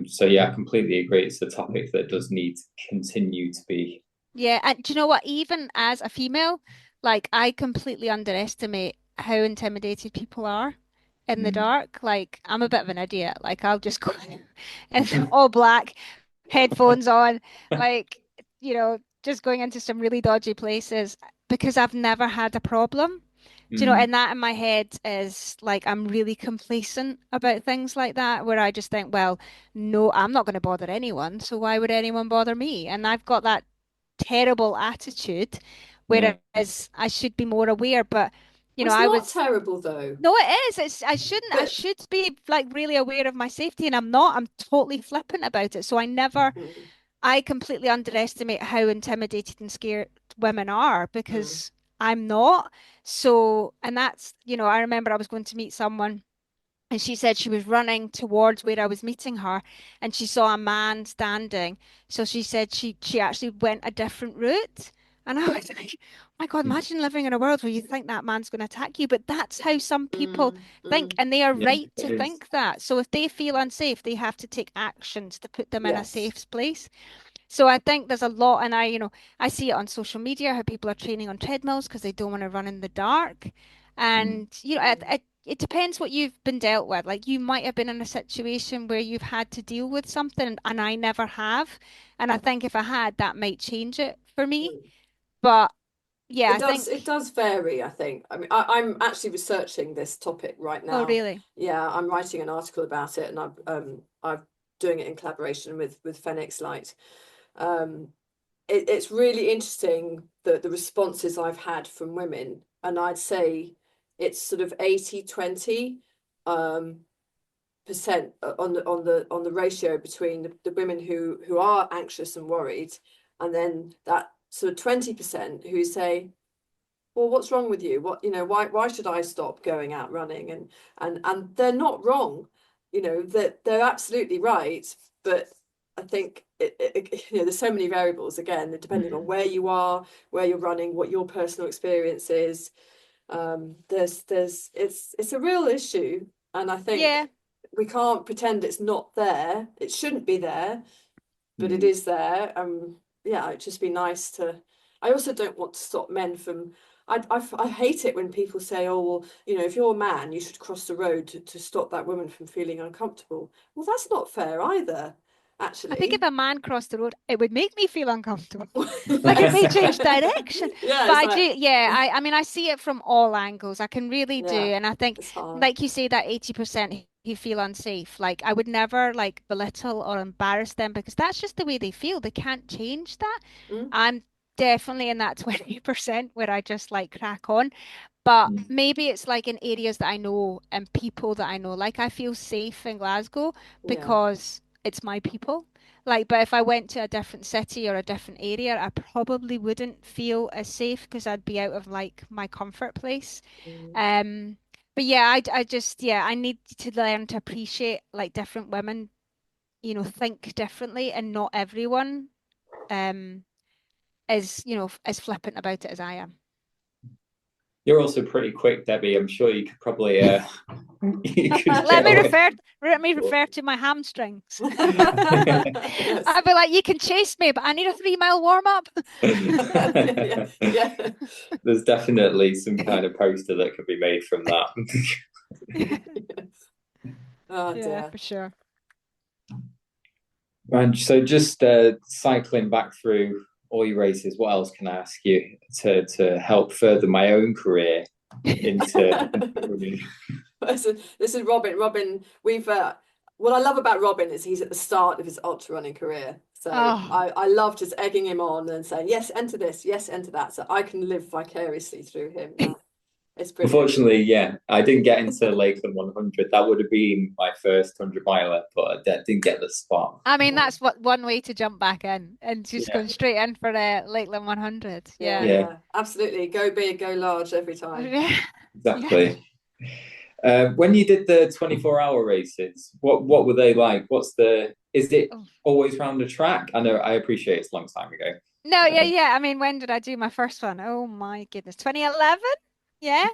So yeah, I completely agree. It's a topic that does need to continue to be. Yeah, and do you know what? Even as a female, like I completely underestimate how intimidated people are in the Mm. dark. Like I'm a bit of an idiot. Like I'll just go in all black, headphones on, like, just going into some really dodgy places because I've never had a problem. Do you know, Mm. and that in my head is like I'm really complacent about things like that, where I just think, well, no, I'm not going to bother anyone, so why would anyone bother me? And I've got that terrible attitude, Yeah. whereas I should be more aware. But Well, it's I not was terrible though. no, it is. I shouldn't. I But should be like really aware of my safety, and I'm not. I'm totally flippant about it. So I never. mm, I completely underestimate how intimidated and scared women are mm, because I'm not. So, and that's, I remember I was going to meet someone and she said she was running towards where I was meeting her and she saw a man standing. So she said she actually went a different route. And I was like, oh my God, imagine living in a world where you think that man's going to attack you. But that's how some people think, mm. and they are Yeah, right it to is. think that. So if they feel unsafe, they have to take actions to put them in a Yes. safe place. So I think there's a lot, and I see it on social media how people are training on treadmills because they don't want to run in the dark. Mm. And Mm. it depends what you've been dealt with. Like you might have been in a situation where you've had to deal with something, and I never have. And I think if I had, that might change it for me. Mm. But yeah, I It does. It think, does vary, I think. I mean, I'm actually researching this topic right oh now. really? Yeah, I'm writing an article about it, and I'm doing it in collaboration with Phoenix Light. Um, it's really interesting the responses I've had from women, and I'd say it's sort of 80-20. Um, percent on the ratio between the women who are anxious and worried, and then that sort of 20% who say, well, what's wrong with you? What, why should I stop going out running? And they're not wrong, that they're absolutely right. But I think there's so many variables again, depending on where you are, where you're running, what your personal experience is. It's a real issue, and I think Yeah. we can't pretend it's not there. It shouldn't be there, but it Mm. is there. Yeah, it'd just be nice to. I also don't want to stop men from. I hate it when people say, "Oh, well, if you're a man, you should cross the road to stop that woman from feeling uncomfortable." Well, that's not fair either, I think if actually. a man crossed the road, it would make me feel uncomfortable. Like it may change direction. Yeah, But it's I do, like, yeah, I mean, I see it from all angles. I can really do. yeah, And I think, it's hard. like you say, that 80% who feel unsafe, like I would never like belittle or embarrass them because that's just the way they feel. They can't change that. Mm, I'm definitely in that 20% where I just like crack on. But maybe it's like in areas that I know and people that I know. Like I feel safe in Glasgow yeah. because it's my people. Like, but if I went to a different city or a different area, I probably wouldn't feel as safe because I'd be out of like my comfort place. Mm, Um, but yeah, I just, yeah, I need to learn to appreciate like different women, think differently, and not everyone um is, as flippant about it as I am. You're also pretty quick, Debbie. I'm sure you could probably you could Let get me away. refer to my hamstrings. yes. I'd be like, you can chase me, but I need a 3 mile warm up. Yeah, yeah. There's definitely some kind of poster that could be made from that. Oh Yeah, dear. for sure. And so just cycling back through all your races, what else can I ask you to help further my own career into running? This is Robin. Robin, what I love about Robin is he's at the start of his ultra running career. So Oh, I love just egging him on and saying, yes, enter this, yes, enter that. So I can live vicariously through him now. It's brilliant. Unfortunately, yeah, I didn't get into Lakeland 100. That would have been my first 100 miler, but I didn't get the spot. I mean, that's what one way to jump back in and just Yeah, going straight in for the Lakeland 100. Yeah, Yeah. yeah, yeah, absolutely. Go big, go large every time. Yeah. Yeah. exactly. When you did the 24-hour races, what were they like? Is it Oh. always round a track? I know, I appreciate it's a long time ago. No, yeah, yeah. I mean, when did I do my first one? Oh my goodness, 2011? Yeah.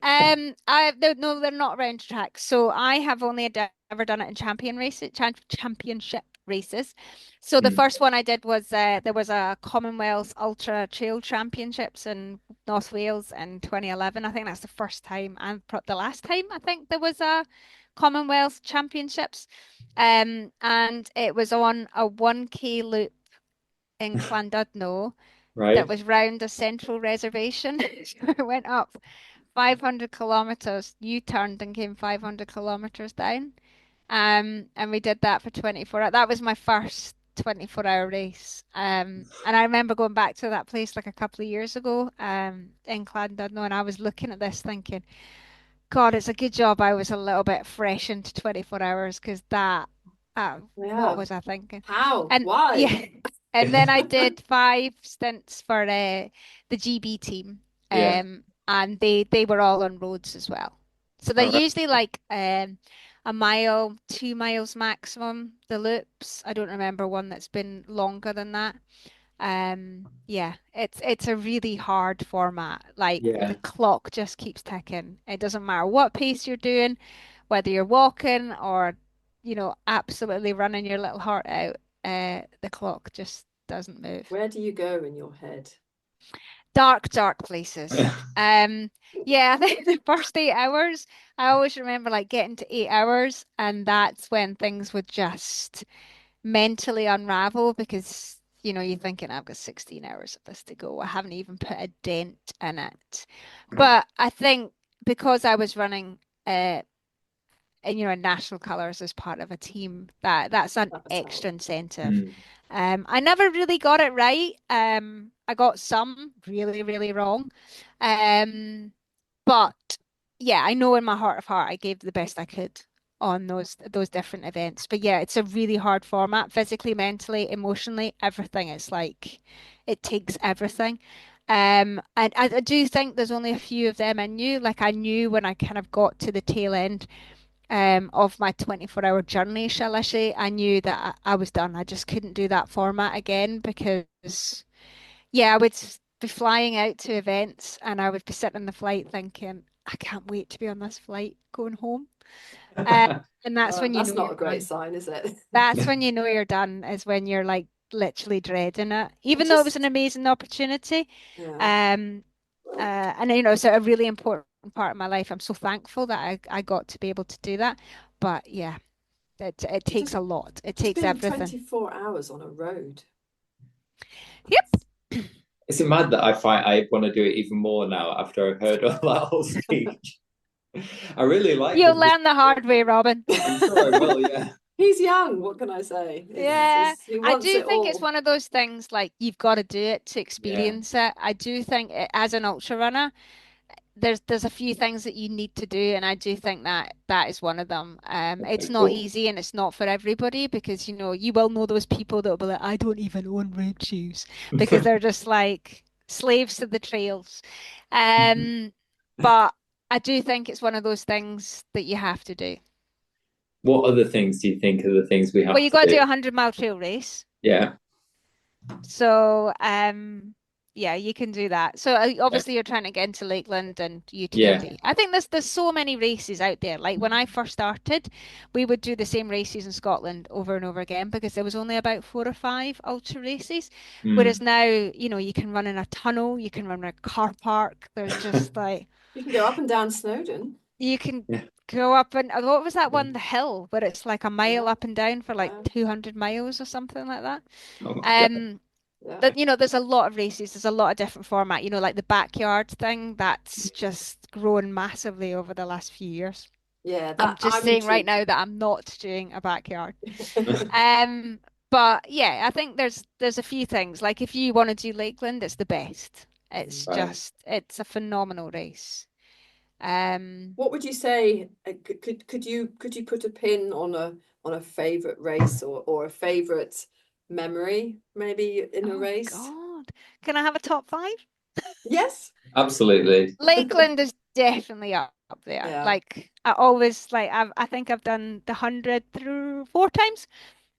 I no, they're not round track. So I have only ever done it in championship races. So the Mm, first one I did was there was a Commonwealth Ultra Trail Championships in North Wales in 2011. I think that's the first time and the last time I think there was a Commonwealth Championships. And it was on a 1K loop in Llandudno that right? was round a central reservation. So it went up 500 kilometers, U-turned and came 500 kilometers down. And we did that for 24 hours. That was my first 24-hour race. And I remember going back to that place like a couple of years ago, in Llandudno, and I was looking at this thinking, God, it's a good job I was a little bit fresh into 24 hours because what Yeah. was I thinking? How? And Why? yeah, and then I did 5 stints for the GB team, Yeah, and they were all on roads as well. So they're all right. usually like a mile, 2 miles maximum, the loops. I don't remember one that's been longer than that. Yeah, it's a really hard format. Like the Yeah, clock just keeps ticking. It doesn't matter what pace you're doing, whether you're walking or, absolutely running your little heart out, the clock just doesn't move. Where do you go in your head? Dark, dark places. Yeah, I think the first 8 hours, I always remember like getting to 8 hours, and that's when things would just mentally unravel because you're thinking I've got 16 hours of this to go. I haven't even put a dent in it. But I think because I was running and in national colours as part of a team, that's an That was extra how. incentive. mm, I never really got it right. I got some really, really wrong. Um, but yeah, I know in my heart of heart I gave the best I could. on those different events. But yeah, it's a really hard format, physically, mentally, emotionally, everything. It's like it takes everything. And I do think there's only a few of them I knew. Like I knew when I kind of got to the tail end of my 24-hour journey, shall I say, I knew that I was done. I just couldn't do that format again because yeah, I would be flying out to events and I would be sitting in the flight thinking, I can't wait to be on this flight going home. Uh, and that's when you That's know you're not a great done. sign, is it? That's when you know you're done, is when you're like literally dreading it. And Even though it was an just, amazing opportunity, yeah, um, and you know, it's a really important part of my life. I'm so thankful that I got to be able to do that. But yeah, it takes just a lot. It just takes being everything. 24 hours on a road. Yep. It's mad that I find I want to do it even more now after I've heard all that whole speech. I really like You'll them. learn the hard way, Robin. I'm sure I will, yeah. He's young, what can I say? Yeah, He I wants do it think it's all. one of those things like you've got to do it to Yeah. experience it. I do think as an ultra runner, there's a few things that you need to do, and I do think that that is one of them. It's Okay, not cool. easy and it's not for everybody because you know you will know those people that will be like, I don't even own road shoes because they're just like slaves to the trails. Um, but I do think it's one of those things that you have to do. What other things do you think are the things we Well, have you to got to do a do? 100-mile trail race. Yeah. So, yeah, you can do that. So Yeah. obviously you're trying to get into Lakeland and Yeah. UTMB. I think there's so many races out there. Like when I first started, we would do the same races in Scotland over and over again because there was only about 4 or 5 ultra races. Whereas Mm. now, you know, you can run in a tunnel, you can run in a car park. There's just like You can go up and down Snowdon. you can Yeah. go up and what was that one, the hill, where it's like a mile Yeah, up and down for like yeah, 200 miles or something like that. Oh my God. Um, yeah. that you know there's a lot of races, there's a lot of different format, you know, like the backyard thing that's just grown massively over the last few years. Yeah, I'm that just I'm saying right intrigued. now that I'm not doing a backyard. um but yeah, I think there's a few things like if you want to do Lakeland, it's the best. It's Right. just it's a phenomenal race. um What would you say? Could you put a pin on a favorite race or a favorite memory maybe in a oh race? God, can I have a top five? Yes. Absolutely. Lakeland is definitely up there. Yeah. Like I always like I think I've done the 100 through 4 times.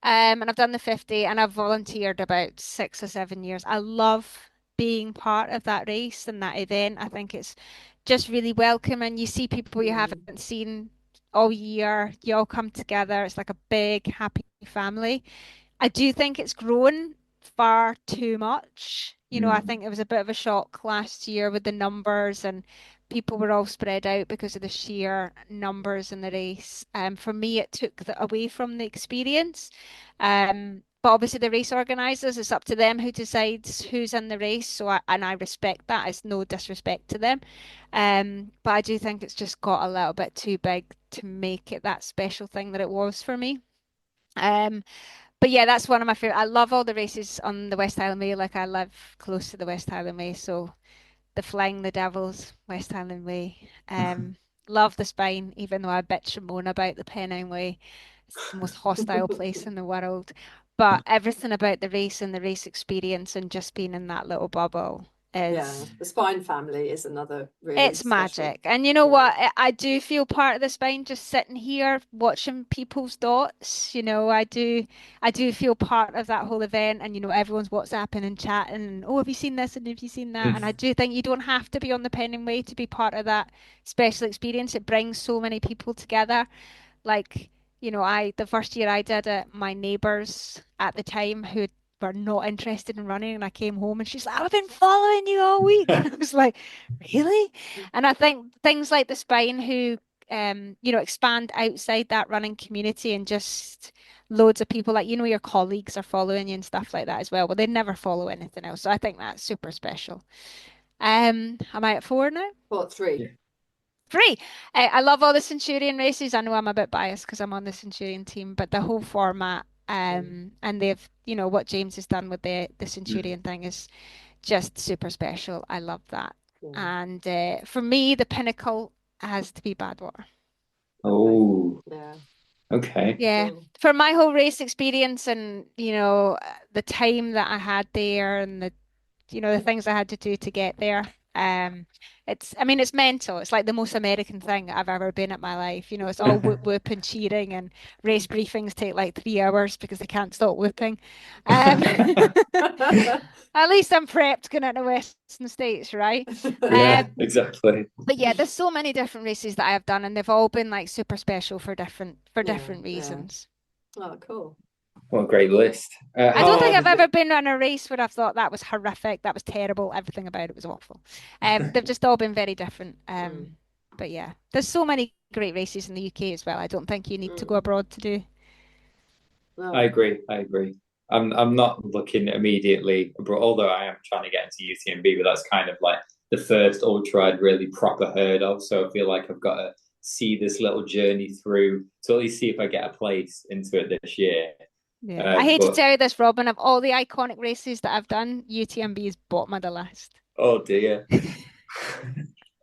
And I've done the 50 and I've volunteered about 6 or 7 years. I love being part of that race and that event. I think it's just really welcoming. You see people you Mm, haven't seen all year. You all come together. It's like a big, happy family. I do think it's grown far too much. You know, I Mm. think it was a bit of a shock last year with the numbers and people were all spread out because of the sheer numbers in the race. For me, it took away from the experience. But obviously, the race organisers, it's up to them who decides who's in the race. And I respect that. It's no disrespect to them. But I do think it's just got a little bit too big to make it that special thing that it was for me. Um, but yeah, that's one of my favorite. I love all the races on the West Highland Way. Like I live close to the West Highland Way, so the Flying the Devils, West Highland Way. Love the Spine, even though I bitch and moan about the Pennine Way. It's the most hostile place in the world. But everything about the race and the race experience and just being in that little bubble yeah. is The Spine family is another really it's special. magic. And you know Yeah. what? I do feel part of the Spine just sitting here watching people's dots. You know, I do feel part of that whole event and you know, everyone's WhatsApping and chatting and oh, have you seen this and have you seen that? And I do think you don't have to be on the Penning Way to be part of that special experience. It brings so many people together. Like, you know, the first year I did it, my neighbors at the time who were not interested in running, and I came home and she's like, I've been following you all week. And I was like, really? And I think things like the Spine who you know, expand outside that running community and just loads of people like, you know, your colleagues are following you and stuff like that as well. Well, they never follow anything else. So I think that's super special. Am I at four now? What, three? Yeah. Free. I love all the Centurion races. I know I'm a bit biased because I'm on the Centurion team, but the whole format, Mm, and they've, you know, what James has done with the Mm. Centurion thing is just super special. I love that. yeah. And for me, the pinnacle has to be Badwater. Okay. Oh, Yeah. Okay. Yeah, Cool. for my whole race experience and the time that I had there and the things I had to do to get there. I mean, it's mental. It's like the most American thing I've ever been at my life. It's all whoop whoop and cheering, and race briefings take like 3 hours because they can't stop whooping. Um, at least I'm prepped going into Western States, right? Yeah, Um, exactly. but yeah, there's so many different races that I have done, and they've all been like super special for different Yeah, yeah. reasons. Oh, cool. What a great list. I How don't think hard I've is it? ever been on a race where I've thought that was horrific, that was terrible, everything about it was awful. They've just all been very different. Mm, But yeah, there's so many great races in the UK as well. I don't think you need to go mm. abroad to do. I Oh, agree. I agree. I'm not looking immediately, but although I am trying to get into UTMB, but that's kind of like the first ultra I'd really proper heard of. So I feel like I've got to see this little journey through to at least see if I get a place into it this year. Yeah. I hate to But tell you this, Robin, of all the iconic races that I've done, UTMB is bottom of the list. oh dear,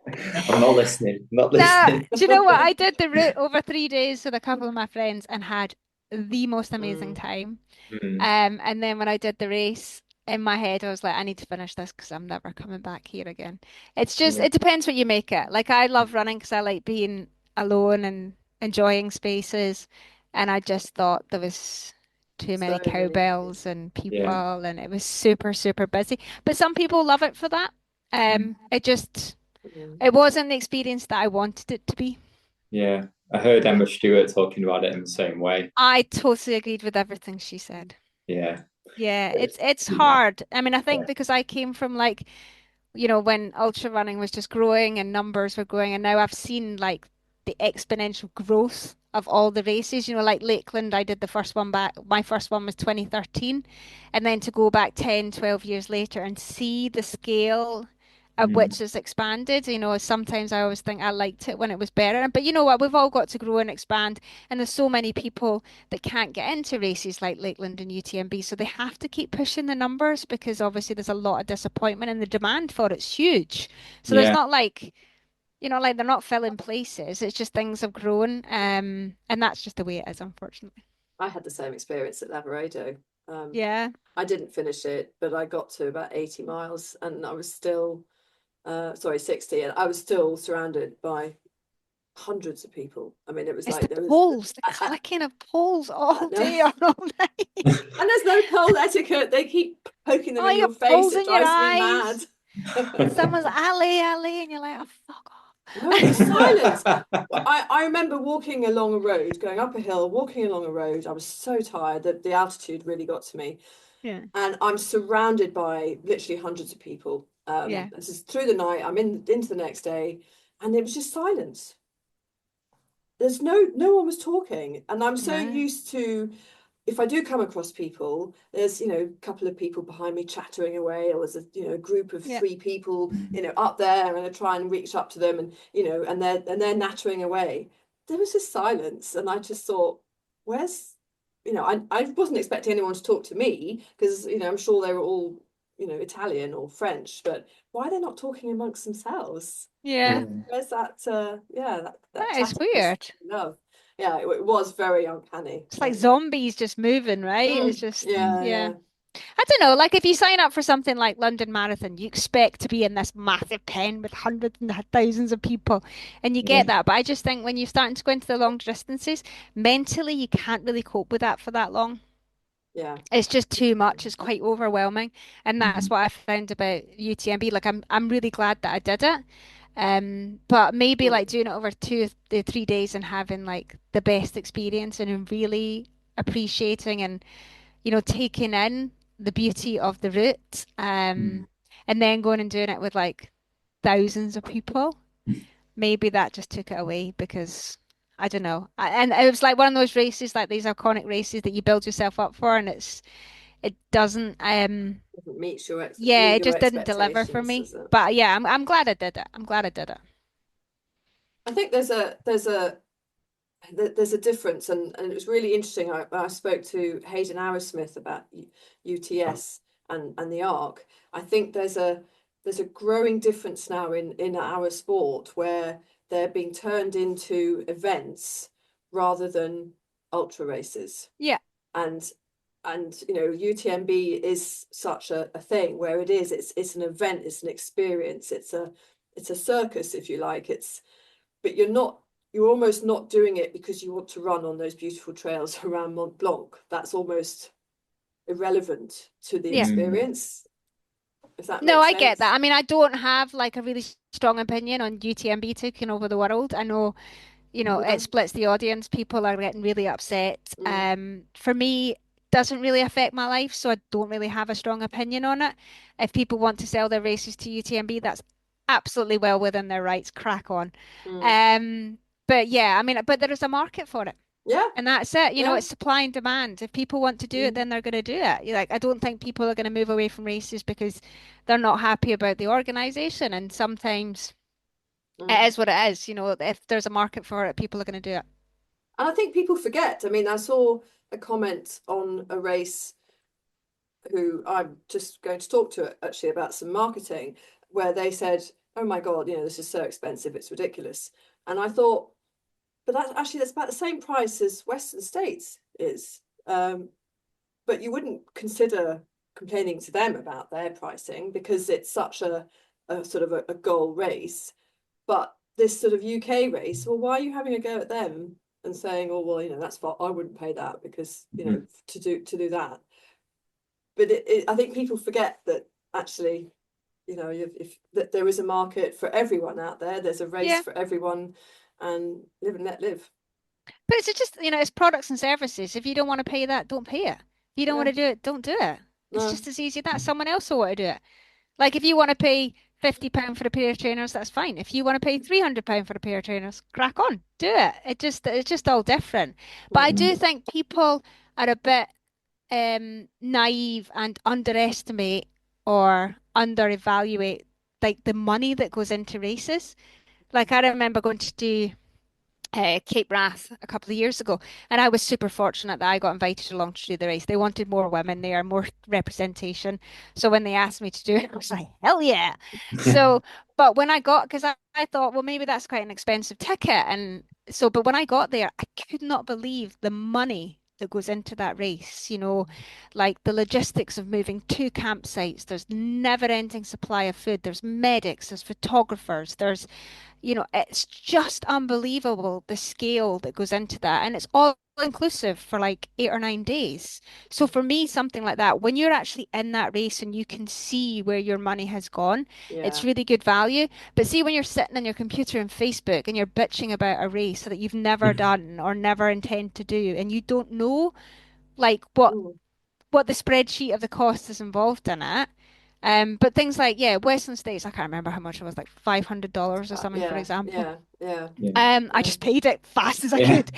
I'm not listening. Not Now, listening. do you know what? I did the route over 3 days with a couple of my friends and had the most amazing mm, time. Mm, And then when I did the race, in my head, I was like, I need to finish this because I'm never coming back here again. It's just, yeah. it depends what you make it. Like, I love running because I like being alone and enjoying spaces. And I just thought there was too so many many. cowbells and Yeah. people, and it was super, super busy. But some people love it for that. Mm. It wasn't the experience that I wanted it to be. Yeah. I heard Emma Stewart talking about it in the same way. I totally agreed with everything she said. Yeah. Yeah, It's, it's yeah. hard. I mean, I Yeah. think because I came from like, when ultra running was just growing and numbers were growing, and now I've seen like the exponential growth of all the races. Like Lakeland, I did the first one back, my first one was 2013, and then to go back 10, 12 years later and see the scale at Mm, which it's expanded. Sometimes I always think I liked it when it was better. But you know what? We've all got to grow and expand, and there's so many people that can't get into races like Lakeland and UTMB. So they have to keep pushing the numbers because obviously there's a lot of disappointment and the demand for it's huge. So there's yeah. not like, like they're not filling places. It's just things have grown. And that's just the way it is, unfortunately. I had the same experience at Lavaredo. Yeah. I didn't finish it, but I got to about 80 miles and I was still, sorry, 60, and I was still surrounded by hundreds of people. I mean, it was It's like the there was, poles, the clicking of poles all no, day or all night. and there's no pole etiquette. They keep poking them Oh, in you your have face. poles It in your drives me mad. eyes. And someone's alley, alley, and you're like, oh, fuck No, just silence. off. Well, I remember walking along a road, going up a hill, walking along a road. I was so tired that the altitude really got to me. Yeah. And I'm surrounded by literally hundreds of people. Yeah. This is through the night. I'm into the next day, and it was just silence. There's no one was talking, and I'm so Yeah. used to if I do come across people, there's a couple of people behind me chattering away, or there's a group of Yeah. 3 people up there, and I try and reach up to them, and they're nattering away. There was just silence, and I just thought, where's I wasn't expecting anyone to talk to me because I'm sure they were all Italian or French, but why are they not talking amongst themselves? Yeah. Where's that? Yeah, that That is chattiness weird. I love. Yeah, it was very uncanny. It's like zombies just moving, right? It's just, Yeah, yeah. yeah, I don't know, like if you sign up for something like London Marathon, you expect to be in this massive pen with hundreds and thousands of people, and you Yeah. get that. But I just think when you're starting to go into the long distances, mentally you can't really cope with that for that long. yeah. It's just too much. It's quite overwhelming, and that's what I found about UTMB. Like I'm really glad that I did it. But maybe like Mm, doing it over 2 the 3 days and having like the best experience and really appreciating and taking in the beauty of the route, Mm. and then going and doing it with like thousands of people. Maybe that just took it away because I don't know. And it was like one of those races, like these iconic races that you build yourself up for, and it doesn't. doesn't meet Yeah, meet it your just didn't deliver for expectations, me. does it? But yeah, I'm glad I did it. I'm glad I did it. I think there's a difference, and it was really interesting. I spoke to Hayden Arrowsmith about UTS and the ARC. I think there's a growing difference now in our sport where they're being turned into events rather than ultra races. Yeah. And you know, UTMB is such a thing where it's an event, it's an experience, it's a circus, if you like. But you're almost not doing it because you want to run on those beautiful trails around Mont Blanc. That's almost irrelevant to the Yeah. experience, if that No, makes I get sense. that. I mean, I don't have like a really strong opinion on UTMB taking over the world. I know, you know, it splits the audience. People are getting really upset. For me, doesn't really affect my life, so I don't really have a strong opinion on it. If people want to sell their races to UTMB, that's absolutely well within their rights. Crack on. Um, but yeah, I mean, but there is a market for it. Yeah. And that's it. You know, Yeah. it's supply and demand. If people want to do it, then they're going to do it. Like, I don't think people are going to move away from races because they're not happy about the organization. And sometimes it is what it is. You know, if there's a market for it, people are going to do it. And I think people forget. I mean, I saw a comment on a race who I'm just going to talk to actually about some marketing, where they said, "Oh my God, you know, this is so expensive, it's ridiculous." And I thought, but that's about the same price as Western States is. But you wouldn't consider complaining to them about their pricing because it's such a sort of a goal race. But this sort of UK race, well, why are you having a go at them and saying, "Oh, well, you know, that's fine. I wouldn't pay that because, you know, to do that." But I think people forget that actually, you know, if that there is a market for everyone out there. There's a race Yeah. for everyone, and live and let live. But it's just, you know, it's products and services. If you don't want to pay that, don't pay it. If you don't want to do it, don't do it. It's No. just as easy as that. Someone else will want to do it. Like if you want to pay £50 for a pair of trainers, that's fine. If you want to pay £300 for a pair of trainers, crack on, do it. It's just all different. But I do think people are a bit naive and underestimate or under-evaluate like the money that goes into races. Like I remember going to do Cape Wrath a couple of years ago, and I was super fortunate that I got invited along to do the race. They wanted more women there, more representation. So when they asked me to do it, I was like, hell yeah. So, but when I got, because I thought, well, maybe that's quite an expensive ticket. And so, but when I got there, I could not believe the money that goes into that race, you know, like the logistics of moving two campsites. There's never-ending supply of food. There's medics, there's photographers, there's you know, it's just unbelievable the scale that goes into that. And it's all inclusive for like 8 or 9 days. So for me, something like that, when you're actually in that race and you can see where your money has gone, it's really good value. But see, when you're sitting on your computer and Facebook and you're bitching about a race that you've never done or never intend to do, and you don't know like what the spreadsheet of the cost is involved in it. But things like, yeah, Western States, I can't remember how much it was, like $500 or something, for example. I just paid it fast as I could.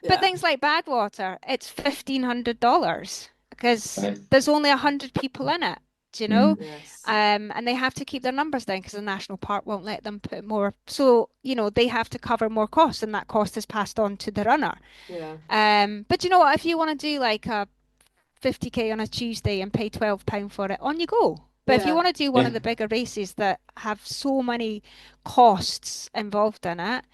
But things like Badwater, it's $1,500 because there's only 100 people in it, do you know? And they have to keep their numbers down because the national park won't let them put more. So, you know, they have to cover more costs, and that cost is passed on to the runner. But you know what? If you want to do like a 50k on a Tuesday and pay £12 for it, on you go. But if you want to do one of the bigger races that have so many costs involved in it,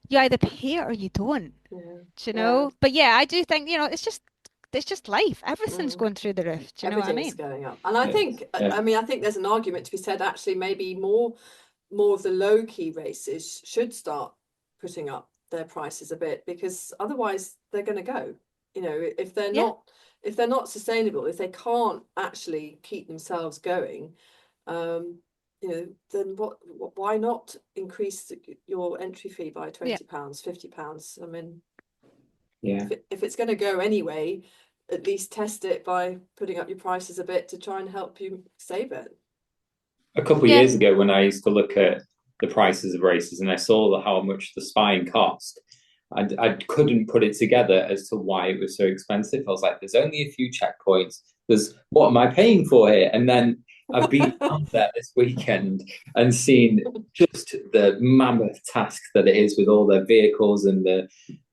you either pay it or you don't. Do you know? But yeah, I do think, you know, it's just life. Everything's going through the roof. Do you know what I mean? Everything's going up. And I think, I mean, I think there's an argument to be said, actually, maybe more of the low key races should start putting up their prices a bit, because otherwise they're going to go. You know, if they're not sustainable, if they can't actually keep themselves going, you know, then why not increase your entry fee by £20, £50? I mean, if it's going to go anyway, at least test it by putting up your prices a bit to try and help you save it. A couple of years ago, when I used to look at the prices of races and I saw how much the spine cost, I couldn't put it together as to why it was so expensive. I was like, there's only a few checkpoints. What am I paying for here? And then I've been out there this weekend and seen just the mammoth task that it is with all their vehicles and the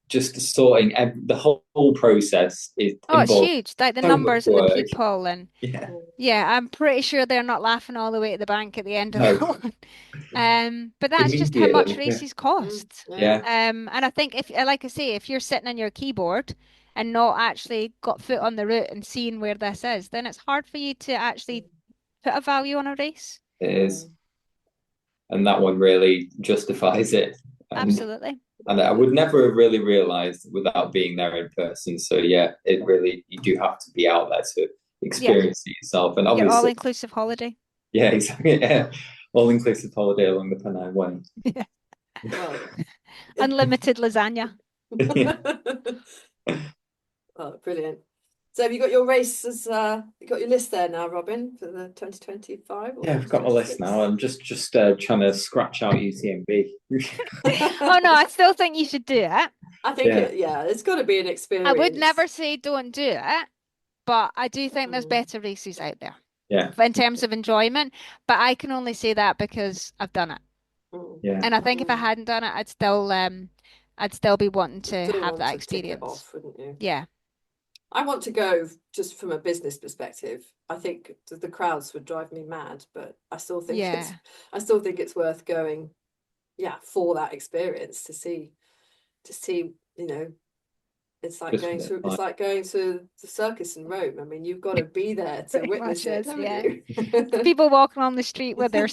just sorting the whole process is Oh, it's involves huge. Like the so much numbers and the work. people and Yeah, yeah, I'm pretty sure they're not laughing all the way to the bank at the end of no, it one. But that's just how much immediately. Yeah, races cost. Yeah. yeah, And I think if, like I say, if you're sitting on your keyboard and not actually got foot on the route and seeing where this is, then it's hard for you to actually put a value on a race. it Yeah. is, and that one really justifies it. Absolutely. And I would never have really realized without being there in person. So yeah, it really you do have to be out there to Yeah. experience it yourself. And Your obviously, all-inclusive holiday. yeah, exactly. Yeah. All inclusive holiday along the Pennine Way. Well, Unlimited lasagna. oh, brilliant. So have you got your races, you got your list there now, Robin, for the 2025 or Yeah, I've got my list 2026? now. I'm just trying to scratch out UTMB. Oh no, I still think you should do it. I think Yeah. it's got to be an I would experience. never say don't do it, but I do think there's Mm, better races out there Yeah, in terms of enjoyment. But I can only say that because I've done it. mm, yeah, And I think if I mm. hadn't done it, I'd still be wanting You to still have want that to tick it experience. off, wouldn't you? Yeah. I want to go just from a business perspective. I think the crowds would drive me mad, but Yeah. I still think it's worth going, yeah, for that experience to see, you know, just for the it's time. like going to the circus in Rome. I mean, you've got to be there to Pretty witness much it, is, haven't yeah. you? People walking on the street with their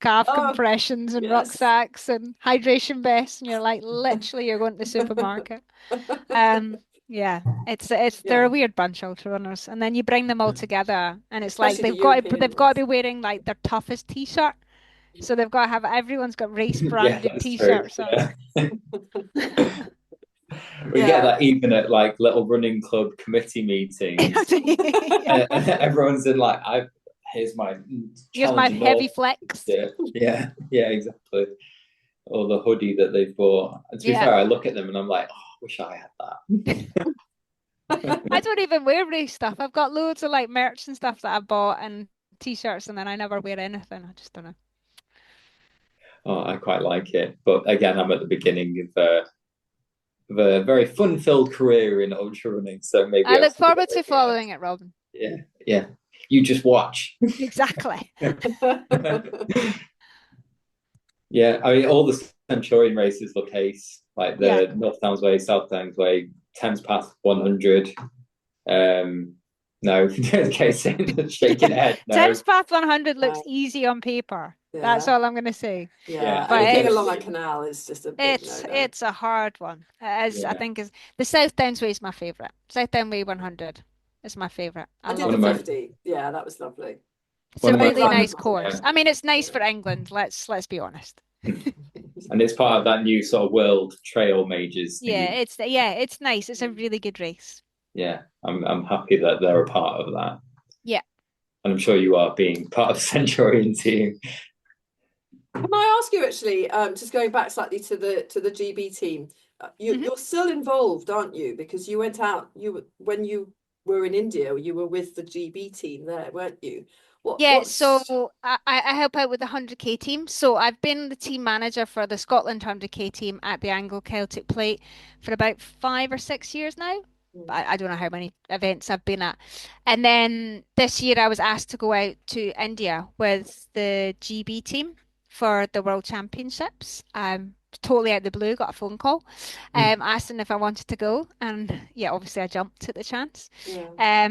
calf Oh, compressions and yes. rucksacks and hydration vests, and you're like, literally, you're going to the supermarket. Yeah, it's they're a Yeah, weird bunch, ultra runners, and then you bring them all together, and it's like especially the they've European got to ones. be wearing like their toughest t-shirt, so they've got to have everyone's got race Yeah, branded that's true. t-shirts on. Yeah. We get Yeah, that even at like little running club committee meetings. Yeah. Everyone's in like, here's my Here's my challenging heavy North flex. shirt. Yeah, yeah, exactly. Or the hoodie that they've bought. And to be Yeah. fair, I look at them and I'm like, oh, I wish I had I that. don't even wear race stuff. I've got loads of like merch and stuff that I bought and t-shirts, and then I never wear anything. I just don't know. Oh, I quite like it. But again, I'm at the beginning of a very fun-filled career in ultra running, so maybe I I'll look see forward what to I get. following it, Robin. Yeah, yeah. You just watch. Exactly. Yeah, I mean, all the Centurion races look ace, like Yeah. the North Downs Way, South Downs Way, Thames Path 100. No, okay, shaking head. No, Thames Path 100 looks No, easy on paper. That's yeah, all I'm going to say. yeah. yeah, But Anything again, along a canal is just a big no-no. it's a hard one. It is, I yeah, think is the South Downs Way is my favourite. South Down Way 100 is my favourite. I I did love one the of my that. 50. Yeah, that was lovely. It's one a of my Great really run. nice favorites. course. Yeah. I mean, it's nice for Yeah. England. Let's be honest. And it's part of that new sort of world trail majors Yeah, thingy. it's nice. It's a Mm. really good race. Yeah, I'm happy that they're a part of that, Yeah. and I'm sure you are being part of the Centurion team. Can I ask you actually, just going back slightly to the GB team, Mhm. you're still involved, aren't you? Because you went out, when you were in India, you were with the GB team there, weren't you? Yeah, What's so I help out with the 100K team. So I've been the team manager for the Scotland 100K team at the Anglo-Celtic Plate for about 5 or 6 years now. Mm, I don't know how many events I've been at. And then this year I was asked to go out to India with the GB team for the World Championships. Totally out of the blue, got a phone call, asking if I wanted to go. And yeah, obviously I jumped at the chance. yeah,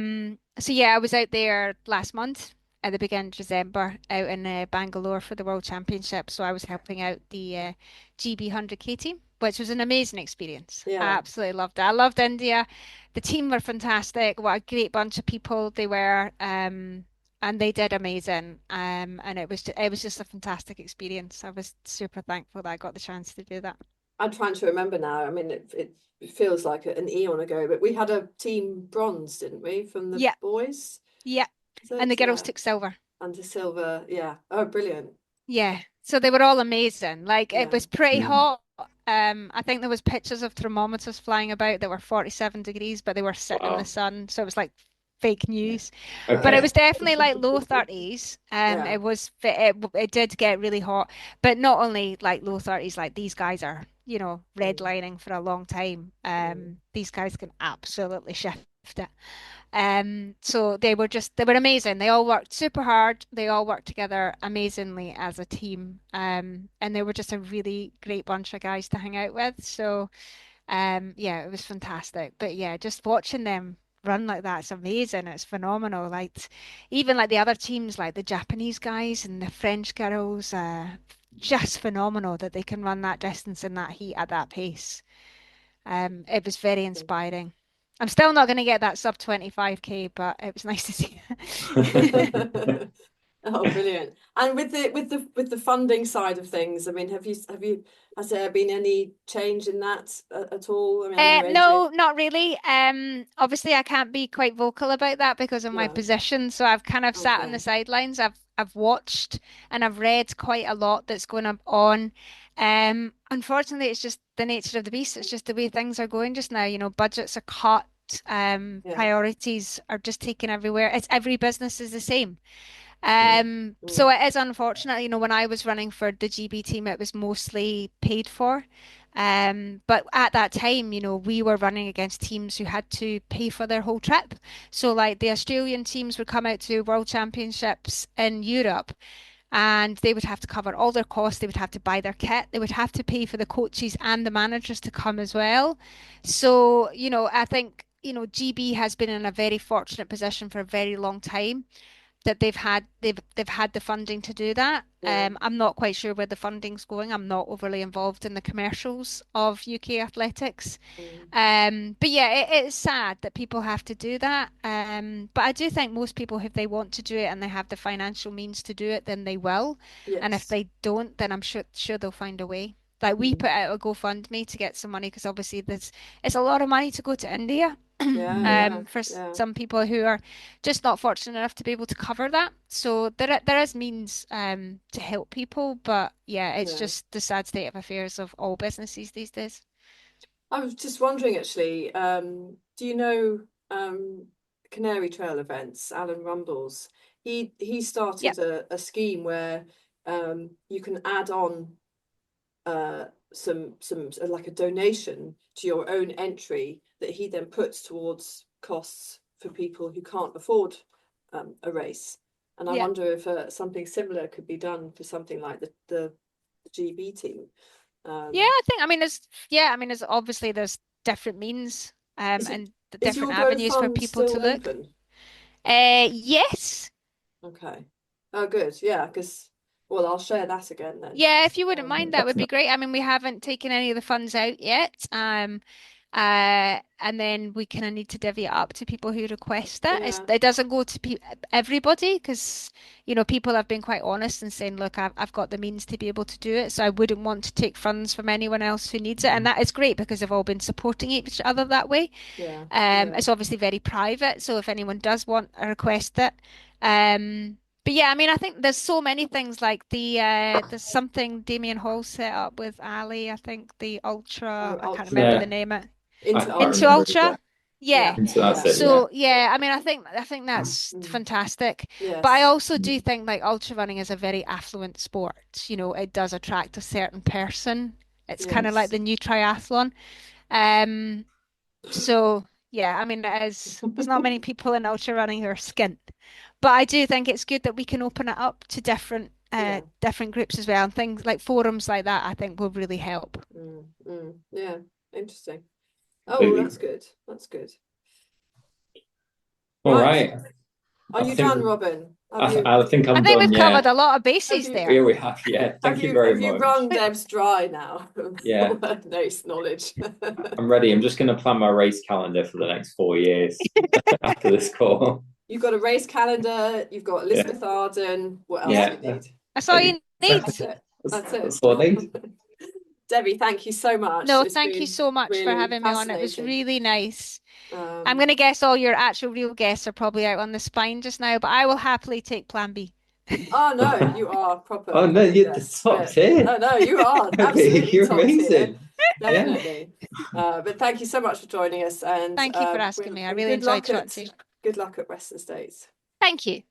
So yeah, I was out there last month at the beginning of December out in Bangalore for the World Championship. So I was helping out the GB 100K team, which was an amazing experience. I yeah. absolutely loved it. I loved India. The team were fantastic. What a great bunch of people they were. And they did amazing. And it was just a fantastic experience. I was super thankful that I got the chance to do that. I'm trying to remember now. I mean, it feels like an eon ago, but we had a team bronze, didn't we, from the Yeah, boys? yeah. Is And the it? girls Yeah, took silver. and the silver. Yeah. Oh, brilliant. Yeah, so they were all amazing. Like it Yeah. was pretty Mm. hot. I think there was pictures of thermometers flying about that were 47 degrees, but they were sitting in the Wow. sun, so it was like fake news. But Okay. it was definitely like low 30s. Yeah. It did get really hot, but not only like low 30s, like these guys are, redlining for a long time. These guys can absolutely shift it. So they were amazing. They all worked super hard. They all worked together amazingly as a team. And they were just a really great bunch of guys to hang out with. So yeah, it was fantastic. But yeah, just watching them run like that, it's amazing. It's phenomenal. Like even like the other teams, like the Japanese guys and the French girls, just phenomenal that they can run that distance in that heat at that pace. It was very inspiring. I'm still not going to get that sub 25K, but it was nice to see. Oh, brilliant. And with the funding side of things, I mean, has there been any change in that at all? I mean, I know Adrian. No, not really. Obviously I can't be quite vocal about that because of my No. position. So I've kind of sat on the Okay. sidelines. I've watched and I've read quite a lot that's going on. Unfortunately, it's just the nature of the beast. It's just the way things are going just now. Budgets are cut. Yeah. Priorities are just taken everywhere. It's every business is the same. So Mm. it is unfortunate, when I was running for the GB team, it was mostly paid for. But at that time, we were running against teams who had to pay for their whole trip. So like the Australian teams would come out to World Championships in Europe and they would have to cover all their costs. They would have to buy their kit. They would have to pay for the coaches and the managers to come as well. So, I think, GB has been in a very fortunate position for a very long time that they've had the funding to do that. Yeah. I'm not quite sure where the funding's going. I'm not overly involved in the commercials of UK athletics. Mm. But yeah, it is sad that people have to do that. But I do think most people, if they want to do it and they have the financial means to do it, then they will. And if Yes. they don't, then I'm sure they'll find a way. Like we Mm. put out a GoFundMe to get some money because obviously it's a lot of money to go to India. Yeah. For Yeah. some people who are just not fortunate enough to be able to cover that. So there is means to help people, but yeah, it's Yeah. just the sad state of affairs of all businesses these days. I was just wondering actually, do you know Canary Trail events, Alan Rumbles? He Yeah, started a scheme where you can add on some like a donation to your own entry that he then puts towards costs for people who can't afford a race. And I yeah. wonder if something similar could be done for something like the GB team. Yeah, Um, I mean, there's obviously there's different means is it and is different your avenues for GoFund people to still look. open? Yes. Okay. Oh, good. Yeah, because well, I'll share that again then. Yeah, if you wouldn't Um, mind, that would be great. I mean, we haven't taken any of the funds out yet. And then we kind of need to divvy it up to people who request it. yeah. It doesn't go to pe everybody because, people have been quite honest and saying, look, I've got the means to be able to do it. So I wouldn't want to take funds from anyone else who needs it. And that is great because they've all been supporting each other that way. Yeah. Yeah. It's obviously very private, so if anyone does want to request it. But yeah, I mean, I think there's so many things like there's something Damien Hall set up with Ali. I think the Oh, Ultra. I can't remember Ultra. the Yeah, name. I Into can't Into Ultra. remember Ultra. exactly. Yeah. Yeah. Into that's Yeah. it. Yeah. So yeah, I mean, I think that's Mm. fantastic. But I Yes. also do think like ultra running is a very affluent sport. It does attract a certain person. It's kind of like Yes. the new triathlon. Um, so yeah, I mean, there's not many people in ultra running who are skint, but I do think it's good that we can open it up to Yeah. different groups as well, and things like forums like that. I think will really help. Yeah. Interesting. Oh, Completely. that's good. That's good. All Right. right. Are I you think done, Robin? Have you I think I I'm think we've done. covered Yeah. a lot of have bases you there. Yeah, we have. Yeah. Thank you very have you much. wrung Deb's dry now from Yeah. all her nice knowledge? I'm ready. I'm just going to plan my race calendar for the next 4 years after this call. You've got a race calendar, you've got Yeah. Elizabeth Arden. What else do Yeah, you need? that's all you need. That's it. That's That's it. all I need. Debbie, thank you so much. No, It's thank you been so much for really having me on. It was fascinating. really nice. I'm Um, going to guess all your actual real guests are probably out on the spine just now, but I will happily take Plan B. oh no, you are Oh proper no, you're the guest. top tier. No, you are Debbie, absolutely you're top tier. amazing. Yeah. Definitely. But thank you so much for joining us, and Thank you for asking me. I really good enjoyed luck chatting to you. good luck at Western States. Thank you.